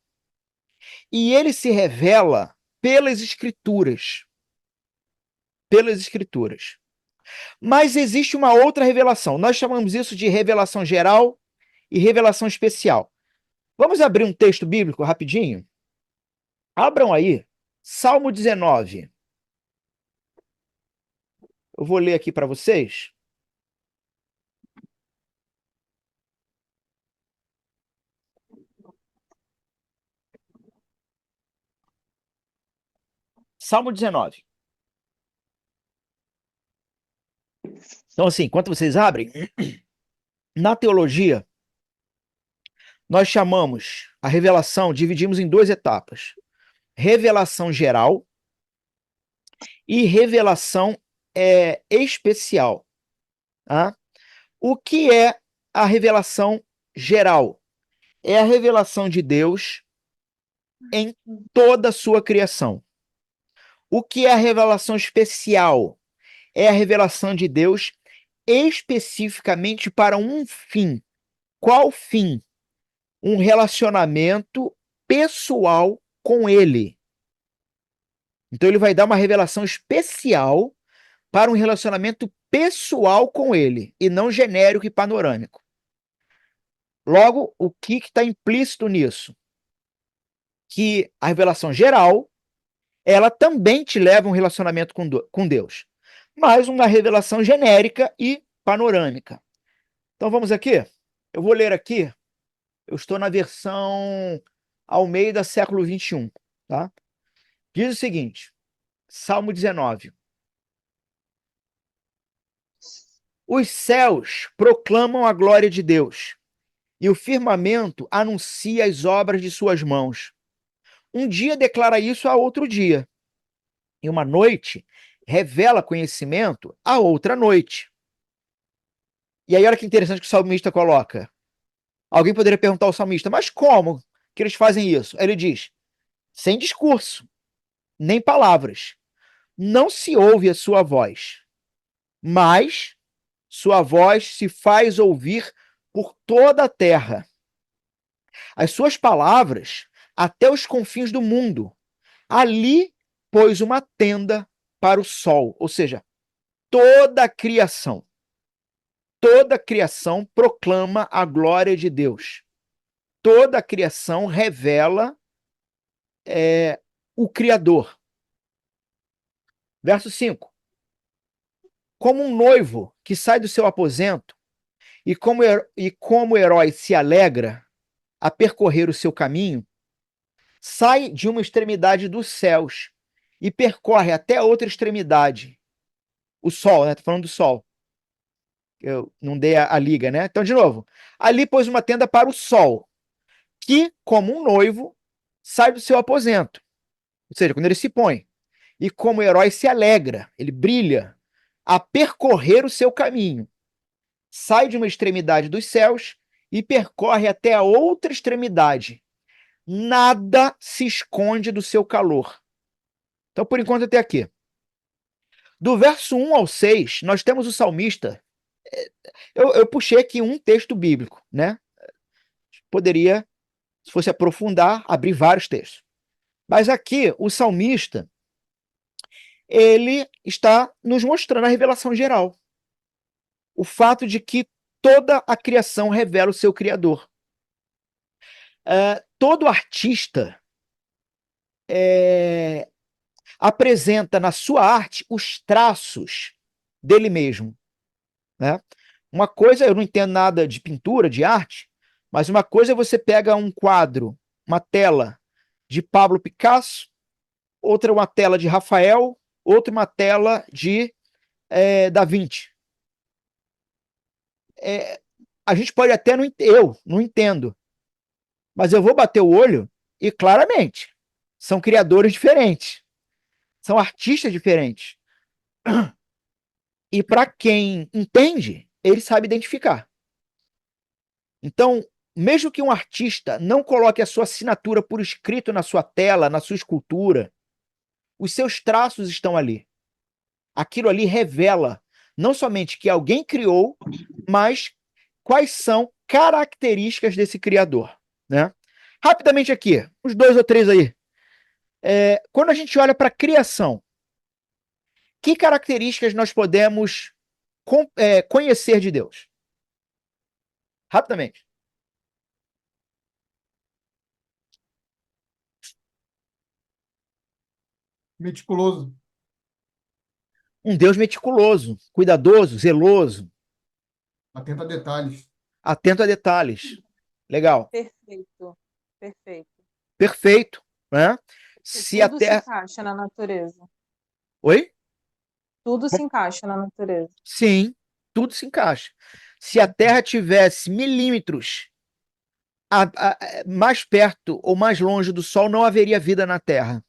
E ele se revela pelas Escrituras. Pelas Escrituras. Mas existe uma outra revelação. Nós chamamos isso de revelação geral e revelação especial. Vamos abrir um texto bíblico rapidinho? Abram aí, Salmo 19. Eu vou ler aqui para vocês. Salmo 19. Então, assim, enquanto vocês abrem, na teologia, nós chamamos a revelação, dividimos em duas etapas. Revelação geral e revelação especial. Tá? O que é a revelação geral? É a revelação de Deus em toda a sua criação. O que é a revelação especial? É a revelação de Deus especificamente para um fim. Qual fim? Um relacionamento pessoal com ele. Então ele vai dar uma revelação especial para um relacionamento pessoal com ele, e não genérico e panorâmico. Logo, o que está implícito nisso? Que a revelação geral, ela também te leva a um relacionamento com Deus, mas uma revelação genérica e panorâmica. Então vamos aqui? Eu vou ler aqui, eu estou na versão Almeida, século 21, tá? Diz o seguinte, Salmo 19. Os céus proclamam a glória de Deus, e o firmamento anuncia as obras de suas mãos. Um dia declara isso a outro dia, e uma noite revela conhecimento a outra noite. E aí olha que interessante que o salmista coloca. Alguém poderia perguntar ao salmista, mas como que eles fazem isso? Ele diz, sem discurso, nem palavras. Não se ouve a sua voz, mas sua voz se faz ouvir por toda a terra. As suas palavras até os confins do mundo. Ali pôs uma tenda para o sol, ou seja, toda a criação. Toda a criação proclama a glória de Deus. Toda a criação revela o Criador. Verso 5. Como um noivo que sai do seu aposento e como o herói se alegra a percorrer o seu caminho, sai de uma extremidade dos céus e percorre até a outra extremidade. O sol, né? Tô falando do sol. Eu não dei a liga, né? Então, de novo. Ali pôs uma tenda para o sol, que, como um noivo, sai do seu aposento. Ou seja, quando ele se põe. E como o herói se alegra, ele brilha a percorrer o seu caminho. Sai de uma extremidade dos céus e percorre até a outra extremidade. Nada se esconde do seu calor. Então, por enquanto, até aqui. Do verso 1 ao 6, nós temos o salmista. Eu puxei aqui um texto bíblico, né? Poderia, se fosse aprofundar, abrir vários textos. Mas aqui, o salmista, ele está nos mostrando a revelação geral. O fato de que toda a criação revela o seu Criador. Todo artista apresenta na sua arte os traços dele mesmo, né? Uma coisa, eu não entendo nada de pintura, de arte, mas uma coisa é você pega um quadro, uma tela de Pablo Picasso, outra uma tela de Rafael, outra uma tela de Da Vinci. A gente pode até não eu não entendo, mas eu vou bater o olho e claramente são criadores diferentes, são artistas diferentes. E para quem entende, ele sabe identificar. Então, mesmo que um artista não coloque a sua assinatura por escrito na sua tela, na sua escultura, os seus traços estão ali. Aquilo ali revela não somente que alguém criou, mas quais são características desse criador, né? Rapidamente aqui, uns 2 ou 3 aí. Quando a gente olha para a criação, que características nós podemos conhecer de Deus? Rapidamente. Meticuloso. Um Deus meticuloso, cuidadoso, zeloso, Atento a detalhes. atento a detalhes. Legal. Perfeito, perfeito. Perfeito, né? Porque Se a tudo se Terra... encaixa na natureza. Oi? Tudo se encaixa na natureza. Sim, tudo se encaixa. Se a Terra tivesse milímetros mais perto ou mais longe do Sol, não haveria vida na Terra.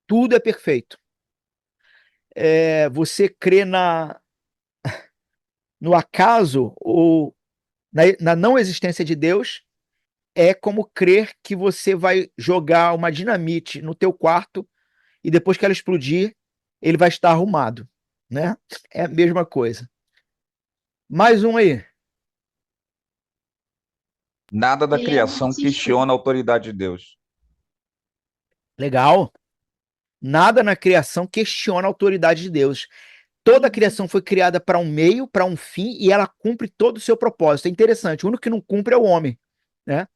Tudo é perfeito. Você crê no acaso ou na não existência de Deus é como crer que você vai jogar uma dinamite no teu quarto e depois que ela explodir, ele vai estar arrumado, né? É a mesma coisa. Mais um aí. Nada da Ele é criação artístico. questiona a autoridade de Deus. Legal. Nada na criação questiona a autoridade de Deus. Toda a criação foi criada para um meio, para um fim, e ela cumpre todo o seu propósito. É interessante. O único que não cumpre é o homem, né?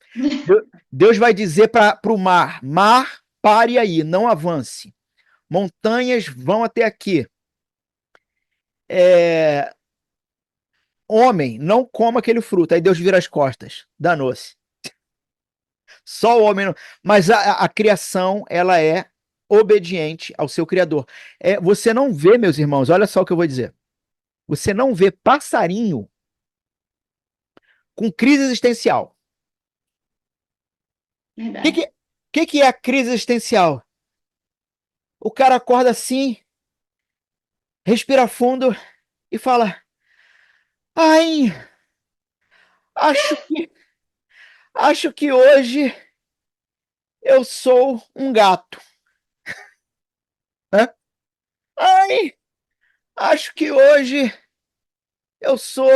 Deus vai dizer para o mar: mar, pare aí, não avance. Montanhas vão até aqui. Homem, não coma aquele fruto. Aí Deus vira as costas. Danou-se. Só o homem não. Mas a criação, ela é obediente ao seu Criador. Você não vê, meus irmãos, olha só o que eu vou dizer. Você não vê passarinho com crise existencial. O Verdade. que é a crise existencial? O cara acorda assim, respira fundo e fala: ai, acho que hoje eu sou um gato. Né? Ai, acho que hoje eu sou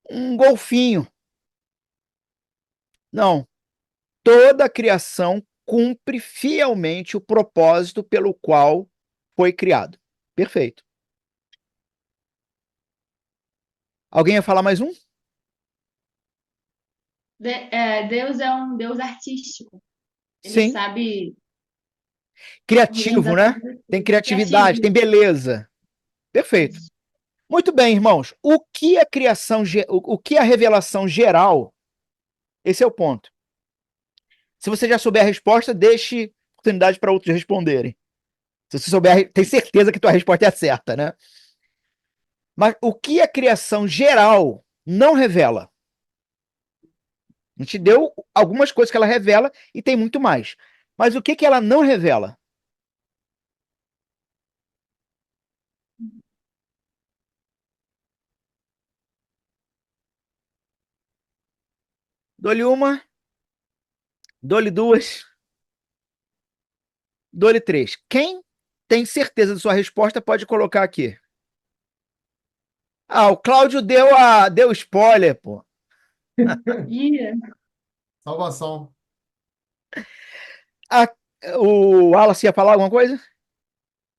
um golfinho. Não, toda a criação cumpre fielmente o propósito pelo qual foi criado. Perfeito. Alguém ia falar mais um? Deus é um Deus artístico. Ele Sim. sabe Criativo, organizar né? todas as Tem coisas. criatividade, tem Criativo. beleza. Perfeito. Isso. Muito bem, irmãos. O que a criação, o que a revelação geral? Esse é o ponto. Se você já souber a resposta, deixe oportunidade para outros responderem. Se você souber, tem certeza que tua resposta é a certa, né? Mas o que a criação geral não revela? A gente deu algumas coisas que ela revela e tem muito mais. Mas o que ela não revela? Dou-lhe uma, dou-lhe duas, dou-lhe três. Quem tem certeza da sua resposta pode colocar aqui. Ah, o Cláudio deu spoiler, pô. Ih, Salvação. Ah, o Wallace ia falar alguma coisa?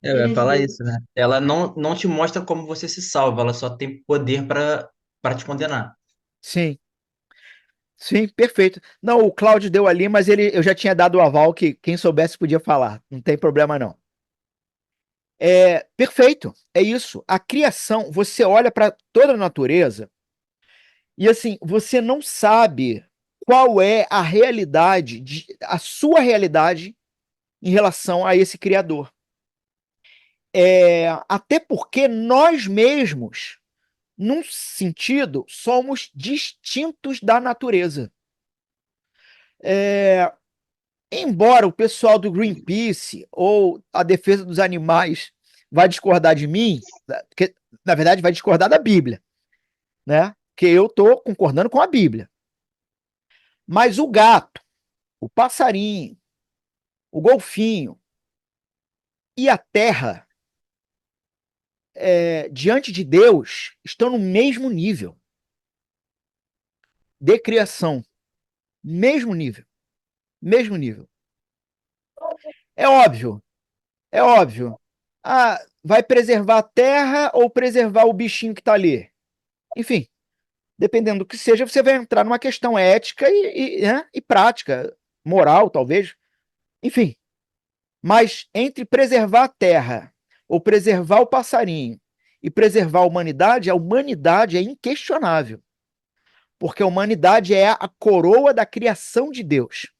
Eu ele ia é de falar Deus. isso, né? Ela não te mostra como você se salva, ela só tem poder para te condenar. Sim, sim, perfeito. Não, o Cláudio deu ali, mas eu já tinha dado o aval que quem soubesse podia falar. Não tem problema, não. Perfeito, é isso. A criação, você olha para toda a natureza e assim, você não sabe qual é a realidade, a sua realidade em relação a esse Criador. Até porque nós mesmos, num sentido, somos distintos da natureza. Embora o pessoal do Greenpeace ou a defesa dos animais vá discordar de mim, porque, na verdade, vai discordar da Bíblia, né? Que eu estou concordando com a Bíblia. Mas o gato, o passarinho, o golfinho e a terra, diante de Deus, estão no mesmo nível de criação. Mesmo nível. Mesmo nível. É óbvio. É óbvio. Ah, vai preservar a terra ou preservar o bichinho que está ali? Enfim, dependendo do que seja, você vai entrar numa questão ética né, e prática, moral, talvez. Enfim, mas entre preservar a terra ou preservar o passarinho e preservar a humanidade é inquestionável. Porque a humanidade é a coroa da criação de Deus.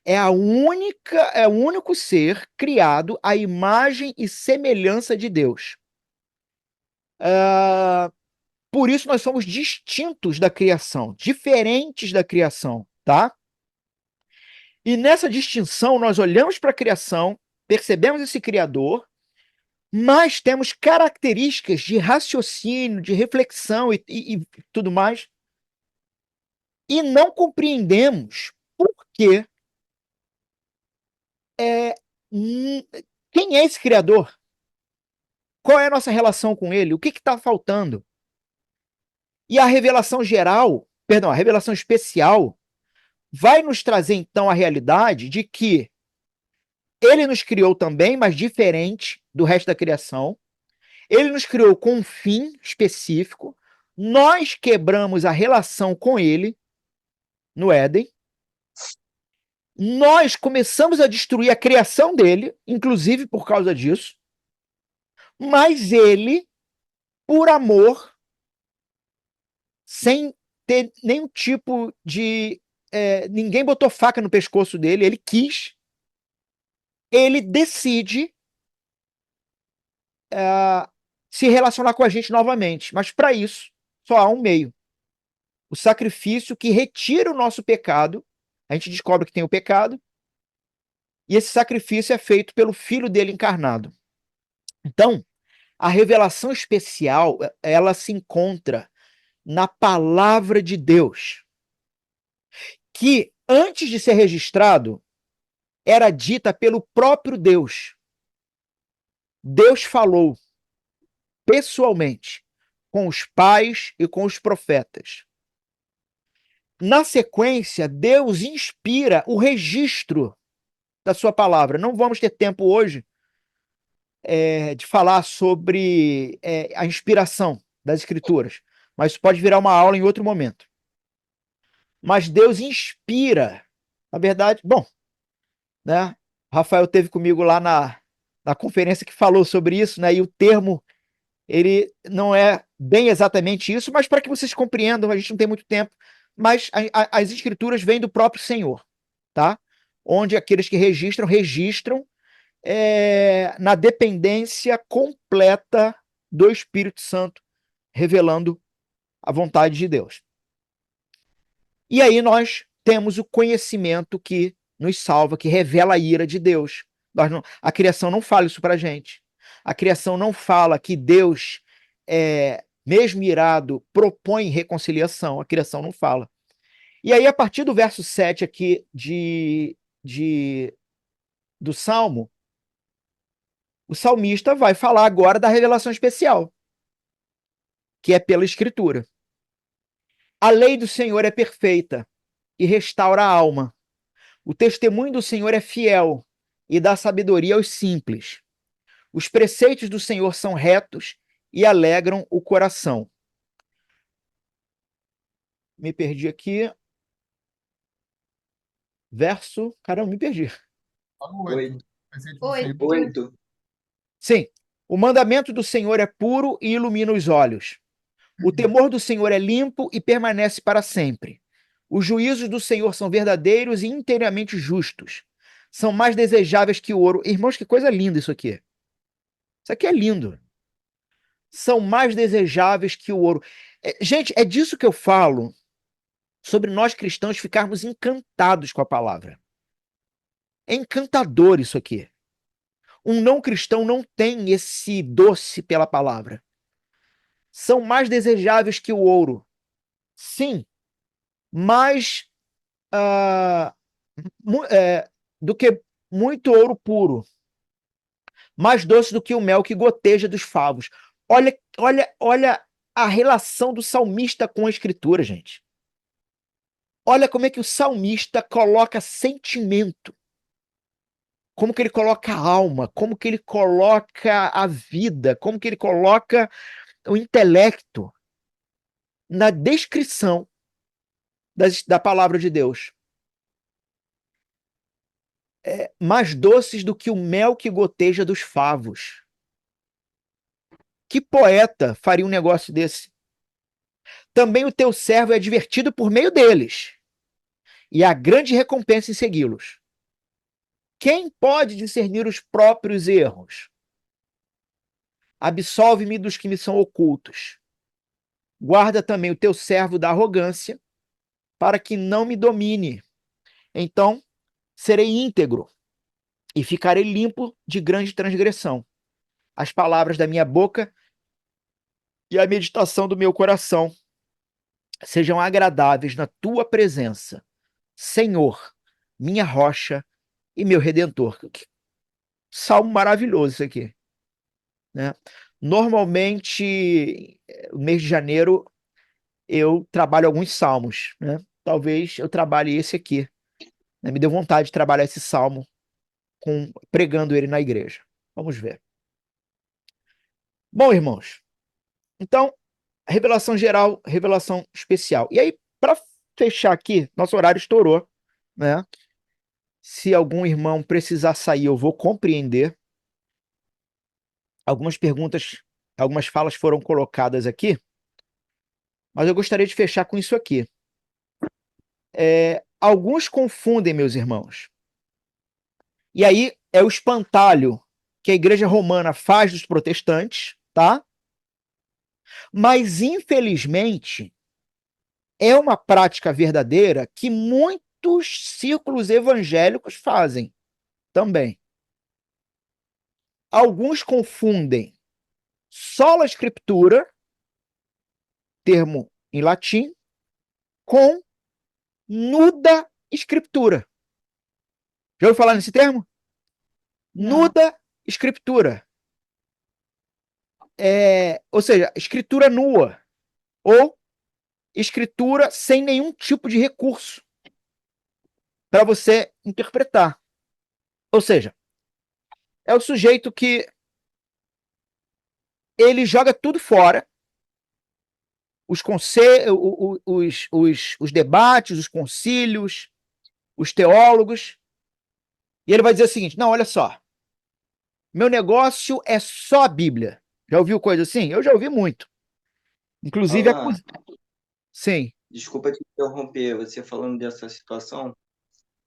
É o único ser criado à imagem e semelhança de Deus. Por isso nós somos distintos da criação, diferentes da criação, tá? E nessa distinção nós olhamos para a criação, percebemos esse Criador, mas temos características de raciocínio, de reflexão e tudo mais, e não compreendemos por que quem é esse Criador? Qual é a nossa relação com ele? O que está faltando? E a revelação geral, perdão, a revelação especial, vai nos trazer então a realidade de que ele nos criou também, mas diferente do resto da criação. Ele nos criou com um fim específico. Nós quebramos a relação com ele no Éden. Nós começamos a destruir a criação dele, inclusive por causa disso. Mas ele, por amor, sem ter nenhum tipo de. Ninguém botou faca no pescoço dele, ele quis. Ele decide se relacionar com a gente novamente. Mas para isso, só há um meio. O sacrifício que retira o nosso pecado. A gente descobre que tem o pecado. E esse sacrifício é feito pelo Filho dele encarnado. Então, a revelação especial, ela se encontra na palavra de Deus, que antes de ser registrado, era dita pelo próprio Deus. Deus falou pessoalmente com os pais e com os profetas. Na sequência, Deus inspira o registro da sua palavra. Não vamos ter tempo hoje de falar sobre a inspiração das Escrituras, mas isso pode virar uma aula em outro momento. Mas Deus inspira, na verdade, bom, né? Rafael teve comigo lá na conferência que falou sobre isso, né? E o termo, ele não é bem exatamente isso, mas para que vocês compreendam, a gente não tem muito tempo, mas as Escrituras vêm do próprio Senhor, tá? Onde aqueles que registram na dependência completa do Espírito Santo, revelando a vontade de Deus. E aí nós temos o conhecimento que nos salva, que revela a ira de Deus. A criação não fala isso para a gente. A criação não fala que Deus, mesmo irado, propõe reconciliação. A criação não fala. E aí, a partir do verso 7 aqui do Salmo, o salmista vai falar agora da revelação especial, que é pela Escritura. A lei do Senhor é perfeita e restaura a alma. O testemunho do Senhor é fiel e dá sabedoria aos simples. Os preceitos do Senhor são retos e alegram o coração. Me perdi aqui. Verso. Caramba, me perdi. Oito. Oito. 8. Sim. O mandamento do Senhor é puro e ilumina os olhos. O temor do Senhor é limpo e permanece para sempre. Os juízos do Senhor são verdadeiros e inteiramente justos. São mais desejáveis que o ouro. Irmãos, que coisa linda isso aqui. Isso aqui é lindo. São mais desejáveis que o ouro. Gente, é disso que eu falo, sobre nós cristãos ficarmos encantados com a palavra. É encantador isso aqui. Um não cristão não tem esse doce pela palavra. São mais desejáveis que o ouro. Sim, mais do que muito ouro puro. Mais doce do que o mel que goteja dos favos. Olha a relação do salmista com a Escritura, gente. Olha como é que o salmista coloca sentimento. Como que ele coloca a alma, como que ele coloca a vida, como que ele coloca o intelecto na descrição da palavra de Deus. Mais doces do que o mel que goteja dos favos. Que poeta faria um negócio desse? Também o teu servo é divertido por meio deles, e há grande recompensa em segui-los. Quem pode discernir os próprios erros? Absolve-me dos que me são ocultos. Guarda também o teu servo da arrogância, para que não me domine. Então, serei íntegro e ficarei limpo de grande transgressão. As palavras da minha boca e a meditação do meu coração sejam agradáveis na tua presença, Senhor, minha rocha e meu redentor. Que salmo maravilhoso isso aqui, né? Normalmente, no mês de janeiro, eu trabalho alguns salmos, né? Talvez eu trabalhe esse aqui, né? Me deu vontade de trabalhar esse salmo pregando ele na igreja. Vamos ver. Bom, irmãos, então, revelação geral, revelação especial. E aí, para fechar aqui, nosso horário estourou, né? Se algum irmão precisar sair, eu vou compreender. Algumas perguntas, algumas falas foram colocadas aqui, mas eu gostaria de fechar com isso aqui. Alguns confundem, meus irmãos. E aí é o espantalho que a igreja romana faz dos protestantes, tá? Mas, infelizmente, é uma prática verdadeira que muitos círculos evangélicos fazem também. Alguns confundem sola scriptura, termo em latim, com nuda escritura. Já ouviu falar nesse termo? Não. Nuda escritura. ou seja, escritura nua ou escritura sem nenhum tipo de recurso para você interpretar. Ou seja, é o sujeito que ele joga tudo fora, os debates, os concílios, os teólogos, e ele vai dizer o seguinte: não, olha só, meu negócio é só a Bíblia. Já ouviu coisa assim? Eu já ouvi muito. Inclusive, Alan, sim. desculpa te interromper, você falando dessa situação,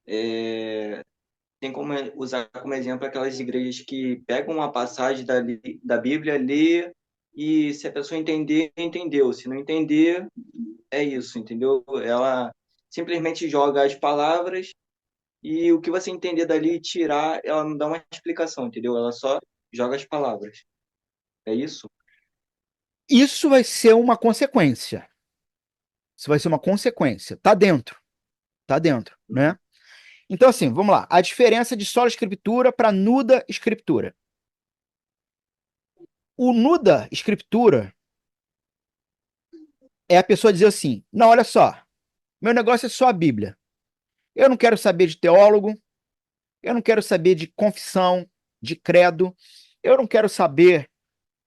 tem como usar como exemplo aquelas igrejas que pegam uma passagem da Bíblia, lê, e se a pessoa entender, entendeu. Se não entender, é isso, entendeu? Ela simplesmente joga as palavras e o que você entender dali e tirar, ela não dá uma explicação, entendeu? Ela só joga as palavras. É isso? Isso vai ser uma consequência. Isso vai ser uma consequência. Tá dentro. Tá dentro, né? Então, assim, vamos lá. A diferença de sola escritura para nuda escritura. O nuda escritura é a pessoa dizer assim: não, olha só, meu negócio é só a Bíblia. Eu não quero saber de teólogo, eu não quero saber de confissão, de credo, eu não quero saber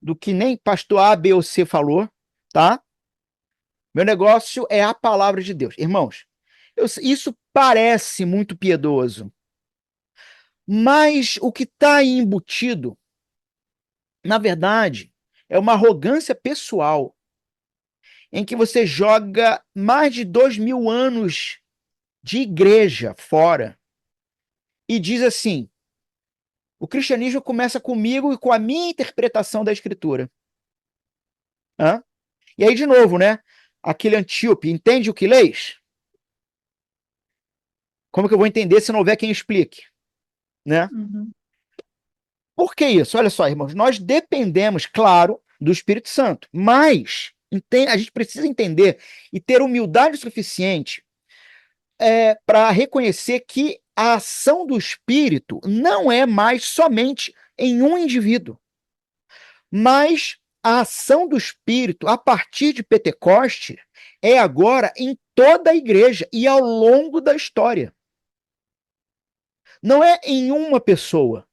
do que nem pastor A, B ou C falou, tá? Meu negócio é a palavra de Deus. Irmãos, isso parece muito piedoso, mas o que está aí embutido, na verdade, é uma arrogância pessoal em que você joga mais de 2000 anos de igreja fora e diz assim: o cristianismo começa comigo e com a minha interpretação da escritura. Hã? E aí, de novo, né? Aquele Antíope, entende o que lês? Como que eu vou entender se não houver quem explique? Né? Uhum. Por que isso? Olha só, irmãos, nós dependemos, claro, do Espírito Santo, mas a gente precisa entender e ter humildade suficiente para reconhecer que a ação do Espírito não é mais somente em um indivíduo, mas a ação do Espírito, a partir de Pentecoste, é agora em toda a igreja e ao longo da história. Não é em uma pessoa,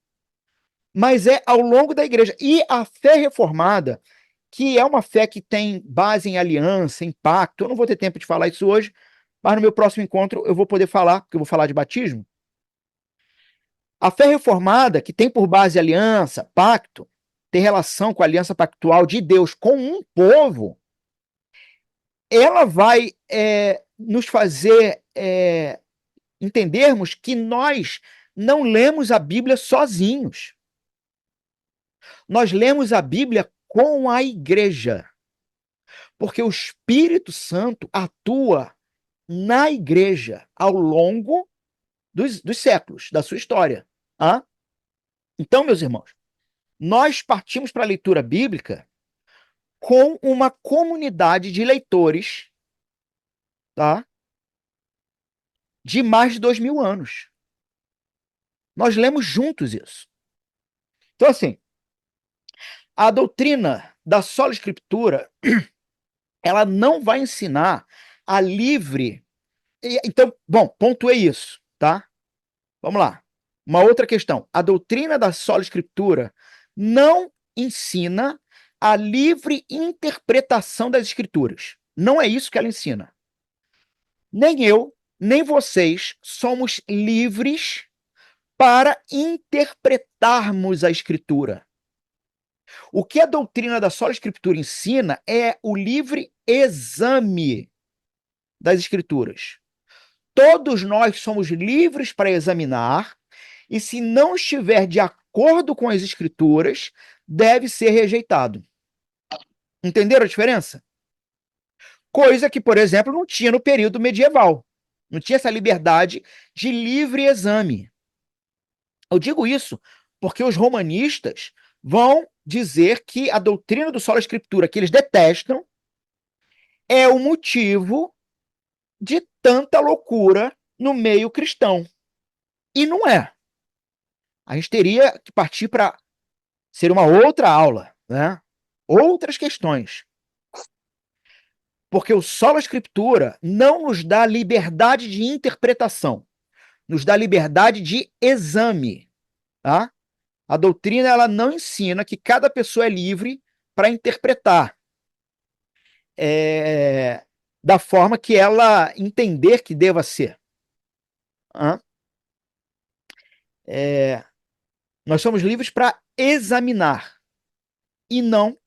mas é ao longo da igreja. E a fé reformada, que é uma fé que tem base em aliança, em pacto, eu não vou ter tempo de falar isso hoje, mas no meu próximo encontro eu vou poder falar, porque eu vou falar de batismo. A fé reformada, que tem por base aliança, pacto, tem relação com a aliança pactual de Deus com um povo, ela vai nos fazer entendermos que nós não lemos a Bíblia sozinhos. Nós lemos a Bíblia com a igreja, porque o Espírito Santo atua na igreja ao longo dos séculos, da sua história. Ah? Então, meus irmãos, nós partimos para a leitura bíblica com uma comunidade de leitores, tá? De mais de 2000 anos. Nós lemos juntos isso. Então, assim, a doutrina da sola escritura, ela não vai ensinar a livre. Então, bom, pontuei isso, tá? Vamos lá. Uma outra questão. A doutrina da sola escritura não ensina a livre interpretação das escrituras. Não é isso que ela ensina. Nem eu, nem vocês somos livres para interpretarmos a escritura. O que a doutrina da sola escritura ensina é o livre exame das escrituras. Todos nós somos livres para examinar, e se não estiver de acordo com as escrituras, deve ser rejeitado. Entenderam a diferença? Coisa que, por exemplo, não tinha no período medieval. Não tinha essa liberdade de livre exame. Eu digo isso porque os romanistas vão dizer que a doutrina do sola escritura, que eles detestam, é o motivo de tanta loucura no meio cristão. E não é. A gente teria que partir para ser uma outra aula, né? outras questões. Porque o sola escritura não nos dá liberdade de interpretação, nos dá liberdade de exame, tá? A doutrina ela não ensina que cada pessoa é livre para interpretar da forma que ela entender que deva ser. Tá? Nós somos livres para examinar e não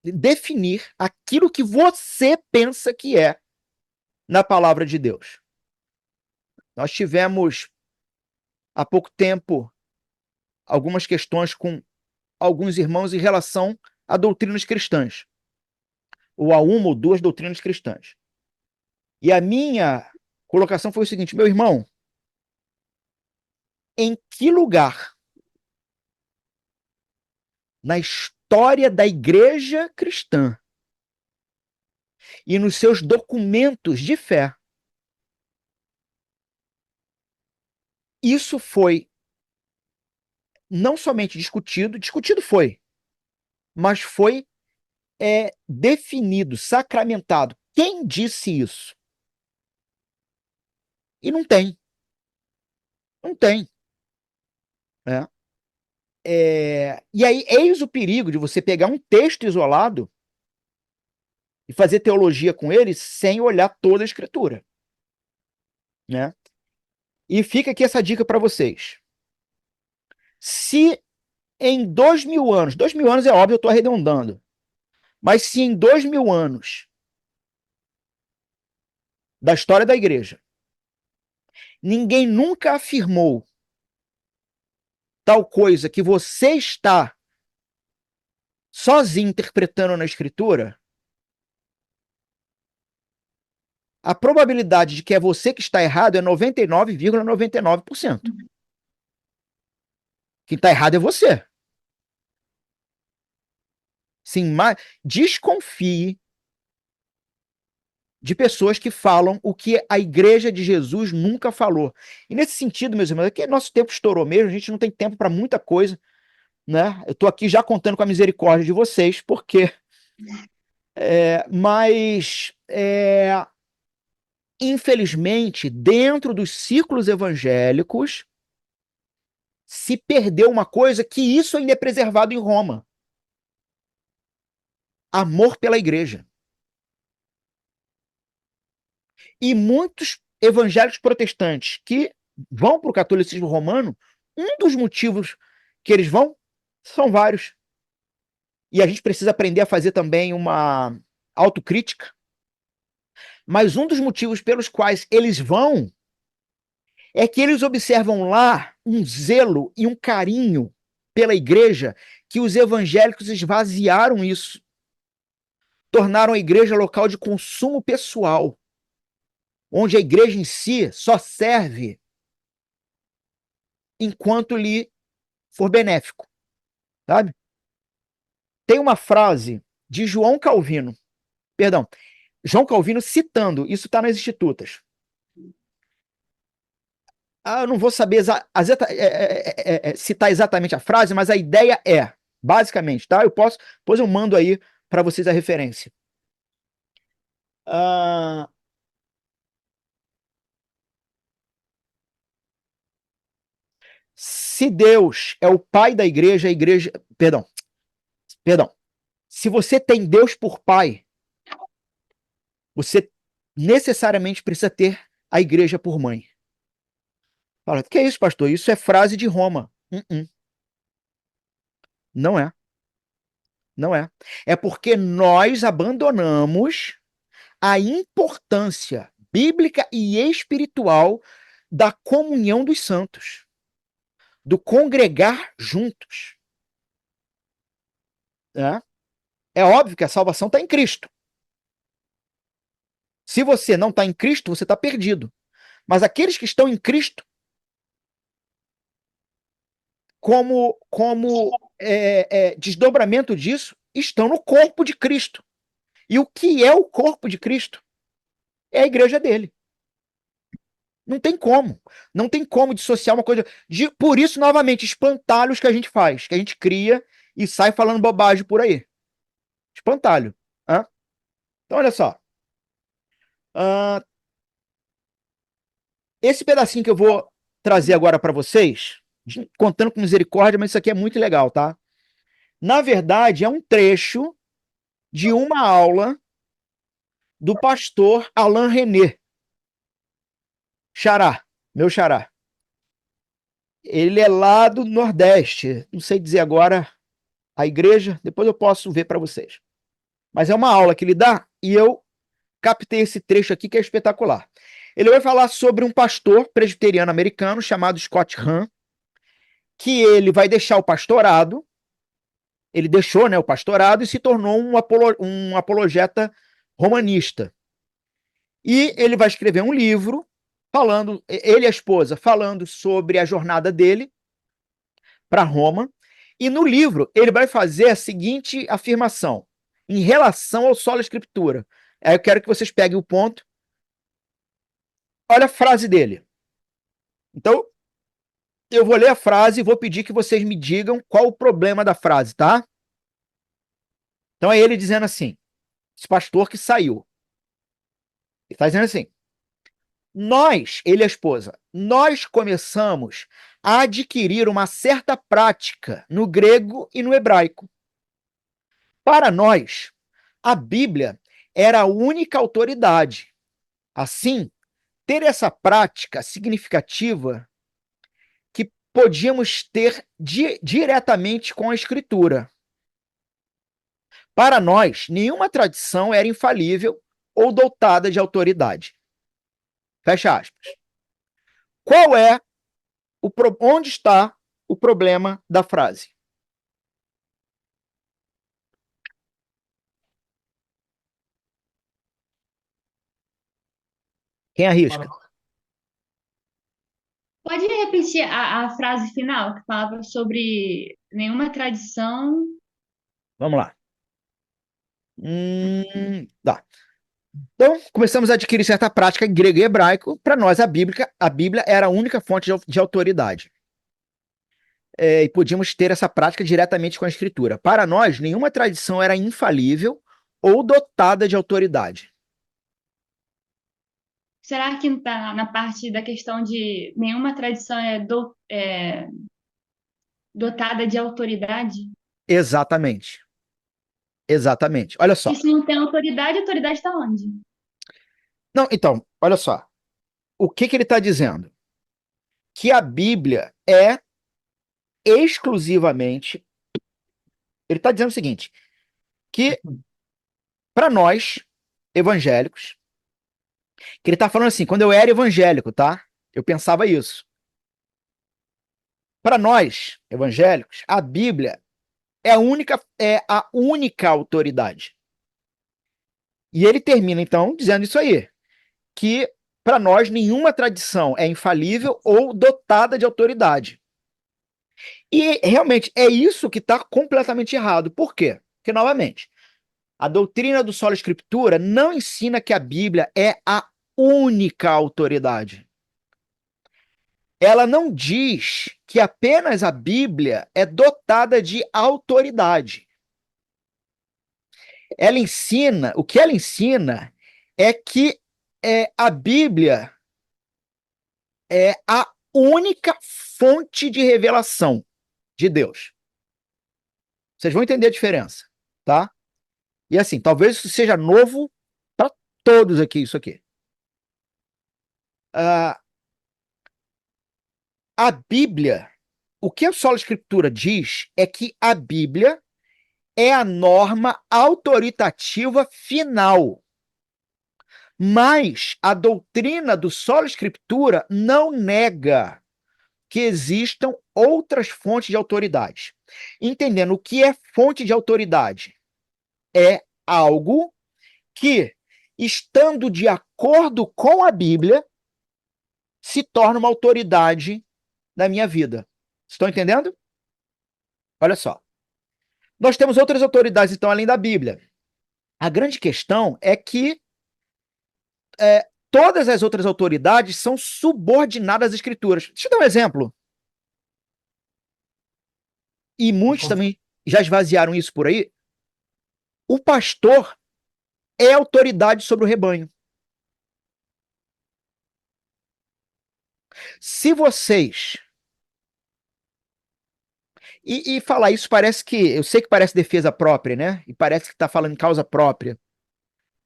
definir aquilo que você pensa que é na palavra de Deus. Nós tivemos há pouco tempo algumas questões com alguns irmãos em relação a doutrinas cristãs, ou a uma ou duas doutrinas cristãs. E a minha colocação foi o seguinte: meu irmão, em que lugar na história da igreja cristã e nos seus documentos de fé isso foi não somente discutido foi, mas foi definido, sacramentado? Quem disse isso? E não tem. Não tem. Né? E aí, eis o perigo de você pegar um texto isolado e fazer teologia com ele sem olhar toda a escritura. Né? E fica aqui essa dica para vocês. Se em 2000 anos, 2000 anos é óbvio, eu estou arredondando, mas se em 2000 anos da história da igreja ninguém nunca afirmou tal coisa que você está sozinho interpretando na escritura, a probabilidade de que é você que está errado é 99,99%. Quem está errado é você. Sim, mas desconfie de pessoas que falam o que a igreja de Jesus nunca falou. E nesse sentido, meus irmãos, é que nosso tempo estourou mesmo, a gente não tem tempo para muita coisa, né? Eu estou aqui já contando com a misericórdia de vocês, porque infelizmente, dentro dos círculos evangélicos, se perdeu uma coisa que isso ainda é preservado em Roma. Amor pela igreja. E muitos evangélicos protestantes que vão para o catolicismo romano, um dos motivos que eles vão são vários. E a gente precisa aprender a fazer também uma autocrítica. Mas um dos motivos pelos quais eles vão é que eles observam lá um zelo e um carinho pela igreja que os evangélicos esvaziaram isso. Tornaram a igreja local de consumo pessoal, onde a igreja em si só serve enquanto lhe for benéfico. Sabe? Tem uma frase de João Calvino citando, isso está nas Institutas. Eu não vou saber citar exatamente a frase, mas a ideia basicamente, tá? Depois eu mando aí para vocês a referência. Se Deus é o pai da igreja, a igreja... Perdão. Se você tem Deus por pai, você necessariamente precisa ter a igreja por mãe. Fala, o que é isso, pastor? Isso é frase de Roma. Não é. Não é. É porque nós abandonamos a importância bíblica e espiritual da comunhão dos santos, do congregar juntos. É óbvio que a salvação está em Cristo. Se você não está em Cristo, você está perdido. Mas aqueles que estão em Cristo, como desdobramento disso, estão no corpo de Cristo. E o que é o corpo de Cristo? É a igreja dele. Não tem como. Não tem como dissociar uma coisa. Por isso, novamente, espantalhos que a gente faz, que a gente cria e sai falando bobagem por aí. Espantalho. Hã? Então, olha só. Ah, esse pedacinho que eu vou trazer agora para vocês, contando com misericórdia, mas isso aqui é muito legal, tá? Na verdade, é um trecho de uma aula do pastor Alain René. Xará, meu xará. Ele é lá do Nordeste. Não sei dizer agora a igreja, depois eu posso ver para vocês. Mas é uma aula que ele dá e eu captei esse trecho aqui que é espetacular. Ele vai falar sobre um pastor presbiteriano americano chamado Scott Hahn, que ele vai deixar o pastorado, ele deixou, né, o pastorado e se tornou um apologeta romanista. E ele vai escrever um livro falando, ele e a esposa, falando sobre a jornada dele para Roma. E no livro ele vai fazer a seguinte afirmação em relação ao sola escritura. Aí eu quero que vocês peguem o ponto. Olha a frase dele. Então, eu vou ler a frase e vou pedir que vocês me digam qual o problema da frase, tá? Então é ele dizendo assim, esse pastor que saiu. Ele está dizendo assim, nós, ele e a esposa, nós começamos a adquirir uma certa prática no grego e no hebraico. Para nós, a Bíblia era a única autoridade. Assim, ter essa prática significativa que podíamos ter diretamente com a Escritura. Para nós, nenhuma tradição era infalível ou dotada de autoridade. Fecha aspas. Qual é onde está o problema da frase? Quem arrisca? Pode repetir a frase final que falava sobre nenhuma tradição. Vamos lá. Tá. Então, começamos a adquirir certa prática em grego e hebraico. Para nós, a Bíblia era a única fonte de autoridade. E podíamos ter essa prática diretamente com a Escritura. Para nós, nenhuma tradição era infalível ou dotada de autoridade. Será que está na parte da questão de nenhuma tradição é dotada de autoridade? Exatamente. Exatamente. Olha só. E se não tem autoridade, a autoridade está onde? Não, então, olha só. O que ele está dizendo? Que a Bíblia é exclusivamente. Ele está dizendo o seguinte: que para nós, evangélicos, que ele está falando assim, quando eu era evangélico, tá? Eu pensava isso. Para nós, evangélicos, a Bíblia é a única autoridade. E ele termina, então, dizendo isso aí, que para nós nenhuma tradição é infalível ou dotada de autoridade. E realmente é isso que está completamente errado. Por quê? Porque, novamente, a doutrina do sola escritura não ensina que a Bíblia é a única autoridade. Ela não diz que apenas a Bíblia é dotada de autoridade. Ela ensina, o que ela ensina é que a Bíblia é a única fonte de revelação de Deus. Vocês vão entender a diferença, tá? E assim, talvez isso seja novo para todos aqui, isso aqui. A Bíblia, o que a sola escritura diz é que a Bíblia é a norma autoritativa final. Mas a doutrina do sola escritura não nega que existam outras fontes de autoridade. Entendendo o que é fonte de autoridade? É algo que, estando de acordo com a Bíblia, se torna uma autoridade da minha vida. Estão entendendo? Olha só. Nós temos outras autoridades, então, além da Bíblia. A grande questão é que todas as outras autoridades são subordinadas às escrituras. Deixa eu dar um exemplo. E muitos também já esvaziaram isso por aí. O pastor é autoridade sobre o rebanho. Se vocês... E falar isso parece que... Eu sei que parece defesa própria, né? E parece que está falando em causa própria.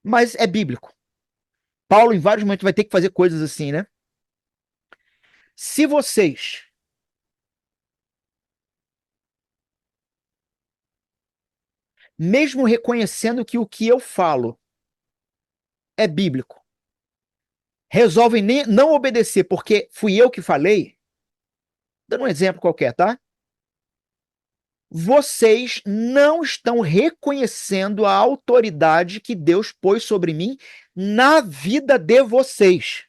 Mas é bíblico. Paulo, em vários momentos, vai ter que fazer coisas assim, né? Se vocês... mesmo reconhecendo que o que eu falo é bíblico, resolvem não obedecer porque fui eu que falei, dando um exemplo qualquer, tá? Vocês não estão reconhecendo a autoridade que Deus pôs sobre mim na vida de vocês.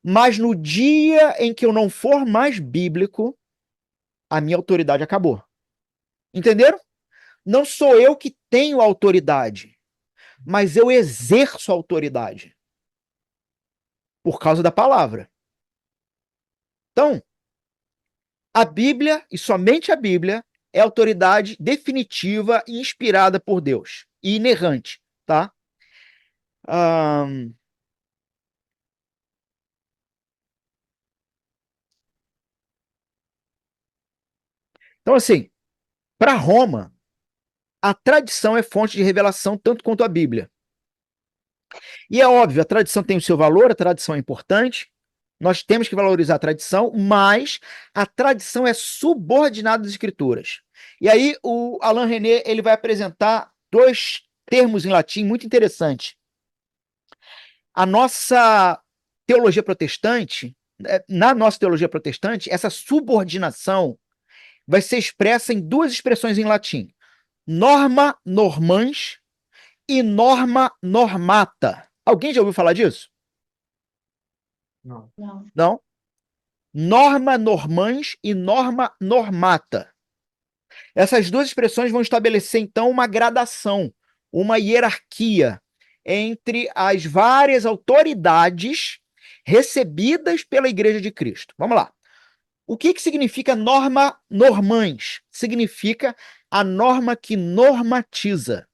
Mas no dia em que eu não for mais bíblico, a minha autoridade acabou. Entenderam? Não sou eu que tenho autoridade, mas eu exerço autoridade por causa da palavra. Então, a Bíblia, e somente a Bíblia, é autoridade definitiva e inspirada por Deus, e inerrante, tá? Então, assim, para Roma, a tradição é fonte de revelação tanto quanto a Bíblia. E é óbvio, a tradição tem o seu valor, a tradição é importante, nós temos que valorizar a tradição, mas a tradição é subordinada às escrituras. E aí o Alain René ele vai apresentar dois termos em latim muito interessantes. A nossa teologia protestante, na nossa teologia protestante, essa subordinação vai ser expressa em duas expressões em latim. Norma normans e norma normata. Alguém já ouviu falar disso? Não. Não. Não? Norma normans e norma normata. Essas duas expressões vão estabelecer, então, uma gradação, uma hierarquia entre as várias autoridades recebidas pela Igreja de Cristo. Vamos lá. O que significa norma normans? Significa a norma que normatiza,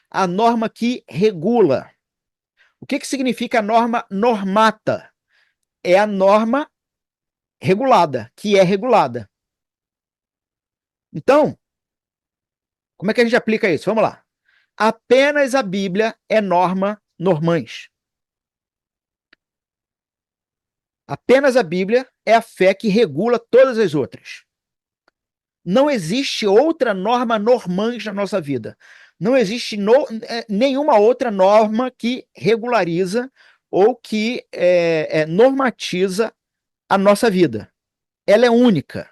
a norma que regula. O que significa a norma normata? É a norma regulada, que é regulada. Então, como é que a gente aplica isso? Vamos lá. Apenas a Bíblia é norma normans. Apenas a Bíblia é a fé que regula todas as outras. Não existe outra norma normans na nossa vida. Não existe nenhuma outra norma que regulariza ou que normatiza a nossa vida. Ela é única.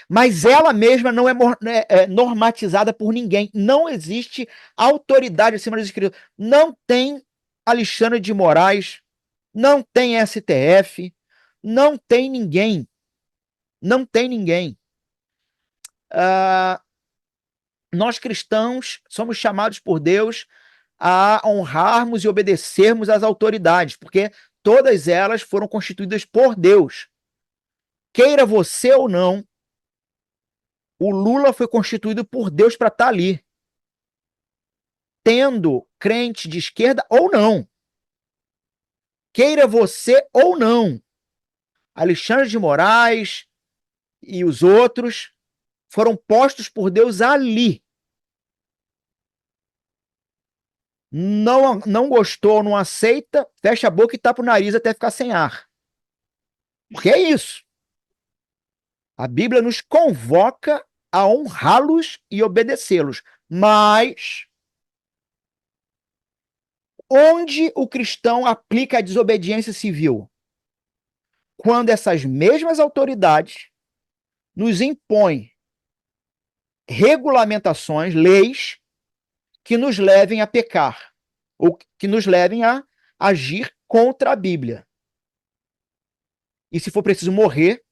Mas ela mesma não é normatizada por ninguém. Não existe autoridade acima das escrituras. Não tem Alexandre de Moraes, não tem STF, não tem ninguém. Não tem ninguém. Nós cristãos somos chamados por Deus a honrarmos e obedecermos às autoridades, porque todas elas foram constituídas por Deus. Queira você ou não, o Lula foi constituído por Deus para estar ali. Tendo crente de esquerda ou não. Queira você ou não. Alexandre de Moraes e os outros foram postos por Deus ali. Não gostou, não aceita, fecha a boca e tapa o nariz até ficar sem ar. Porque é isso. A Bíblia nos convoca a honrá-los e obedecê-los. Mas onde o cristão aplica a desobediência civil? Quando essas mesmas autoridades nos impõem regulamentações, leis, que nos levem a pecar, ou que nos levem a agir contra a Bíblia. E se for preciso morrer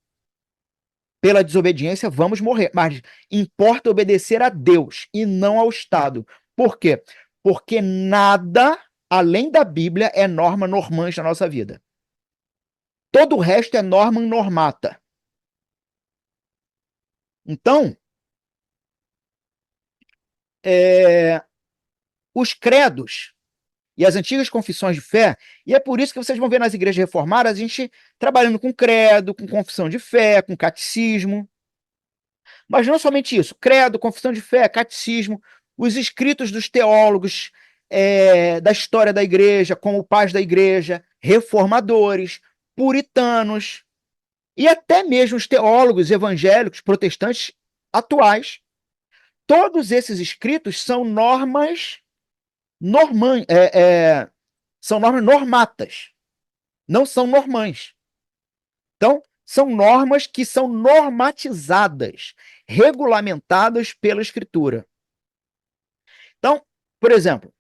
pela desobediência, vamos morrer. Mas importa obedecer a Deus e não ao Estado. Por quê? Porque nada além da Bíblia, é norma normans na nossa vida. Todo o resto é norma normata. Então, os credos e as antigas confissões de fé, e é por isso que vocês vão ver nas igrejas reformadas a gente trabalhando com credo, com confissão de fé, com catecismo. Mas não somente isso, credo, confissão de fé, catecismo, os escritos dos teólogos da história da igreja, como pais da igreja, reformadores, puritanos, e até mesmo os teólogos evangélicos, protestantes atuais. Todos esses escritos são normas são normas normatas, não são normãs. Então, são normas que são normatizadas, regulamentadas pela Escritura. Então, por exemplo,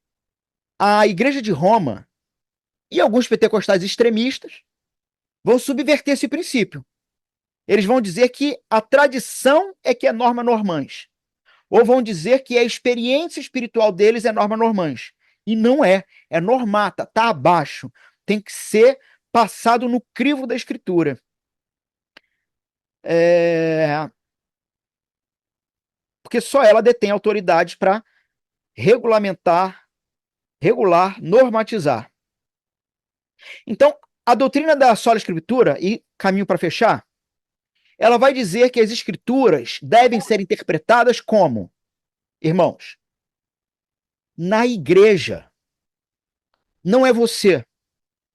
a Igreja de Roma e alguns pentecostais extremistas vão subverter esse princípio. Eles vão dizer que a tradição é que é norma normans. Ou vão dizer que a experiência espiritual deles é norma normans. E não é. É normata, está abaixo. Tem que ser passado no crivo da Escritura. Porque só ela detém autoridade para regulamentar, regular, normatizar. Então, a doutrina da sola Escritura, e caminho para fechar, ela vai dizer que as Escrituras devem ser interpretadas como, irmãos, na igreja. Não é você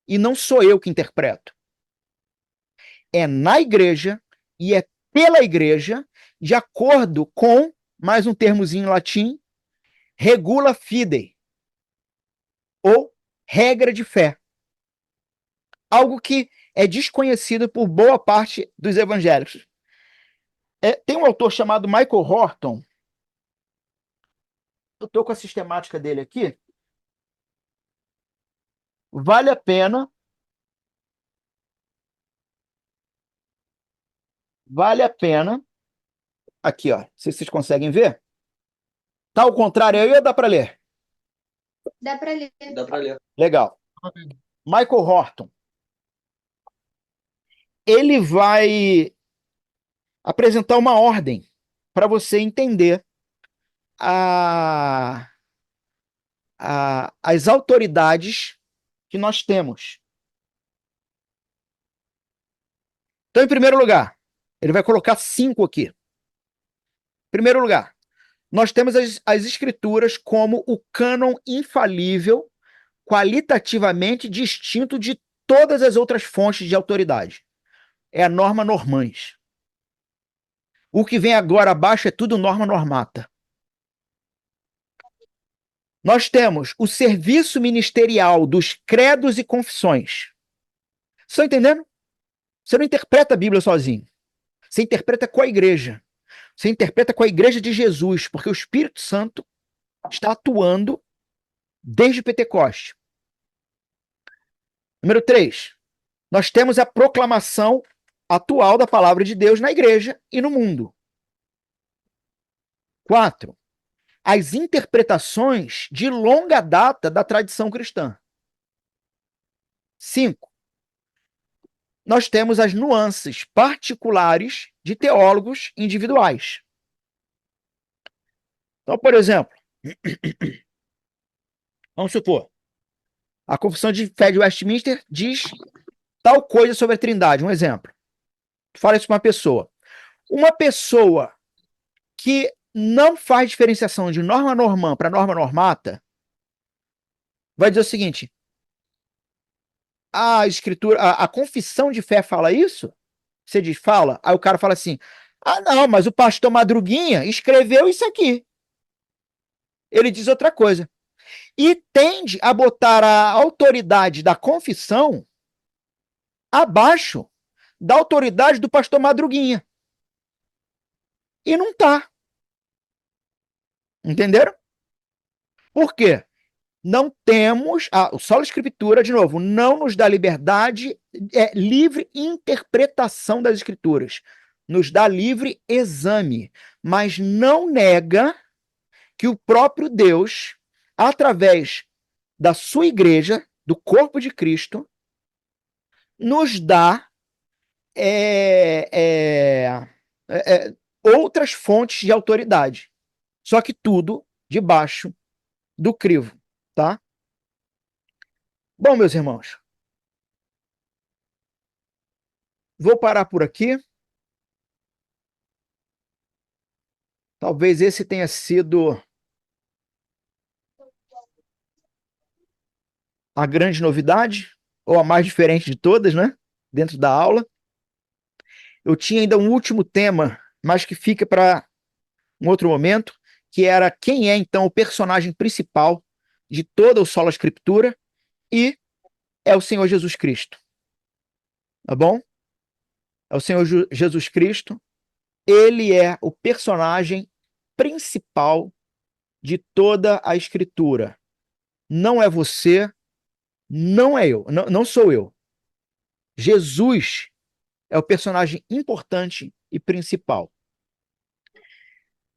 e não sou eu que interpreto. É na igreja e é pela igreja, de acordo com, mais um termozinho em latim, regula fidei, ou regra de fé. Algo que é desconhecido por boa parte dos evangélicos. Tem um autor chamado Michael Horton. Eu estou com a sistemática dele aqui. Vale a pena. Vale a pena. Aqui, ó. Não sei se vocês conseguem ver. Tá ao contrário aí ou dá para ler? Dá para ler. Dá para ler. Legal. Michael Horton. Ele vai apresentar uma ordem para você entender as autoridades que nós temos. Então, em primeiro lugar, ele vai colocar 5 aqui. Em primeiro lugar, nós temos as escrituras como o cânon infalível, qualitativamente distinto de todas as outras fontes de autoridade. É a norma normans. O que vem agora abaixo é tudo norma normata. Nós temos o serviço ministerial dos credos e confissões. Vocês estão entendendo? Você não interpreta a Bíblia sozinho. Você interpreta com a igreja. Você interpreta com a igreja de Jesus, porque o Espírito Santo está atuando desde Pentecoste. Número 3. Nós temos a proclamação atual da palavra de Deus na igreja e no mundo. 4. As interpretações de longa data da tradição cristã. 5. Nós temos as nuances particulares de teólogos individuais. Então, por exemplo, vamos supor, a Confissão de Fé de Westminster diz tal coisa sobre a Trindade. Um exemplo. Tu fala isso para uma pessoa. Uma pessoa que não faz diferenciação de norma normã para norma normata vai dizer o seguinte: a escritura, a confissão de fé fala isso? Você diz, fala. Aí o cara fala assim: ah, não, mas o pastor Madruguinha escreveu isso aqui. Ele diz outra coisa. E tende a botar a autoridade da confissão abaixo da autoridade do pastor Madruguinha. E não tá. Entenderam? Por quê? Não temos, o sola escritura, de novo, não nos dá liberdade, livre interpretação das escrituras. Nos dá livre exame, mas não nega que o próprio Deus, através da sua igreja, do corpo de Cristo, nos dá outras fontes de autoridade. Só que tudo debaixo do crivo, tá? Bom, meus irmãos, vou parar por aqui. Talvez esse tenha sido a grande novidade, ou a mais diferente de todas, né? Dentro da aula. Eu tinha ainda um último tema, mas que fica para um outro momento, que era quem é, então, o personagem principal de toda o Sola Escritura, e é o Senhor Jesus Cristo. Tá bom? É o Senhor Jesus Cristo. Ele é o personagem principal de toda a Escritura. Não é você, não é eu, não sou eu. Jesus é o personagem importante e principal.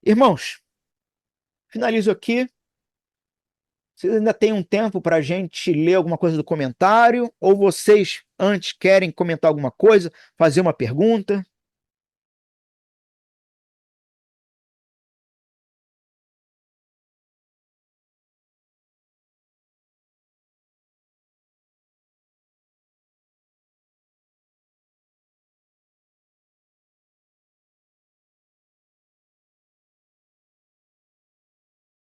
Irmãos, finalizo aqui. Vocês ainda têm um tempo para a gente ler alguma coisa do comentário? Ou vocês antes querem comentar alguma coisa, fazer uma pergunta?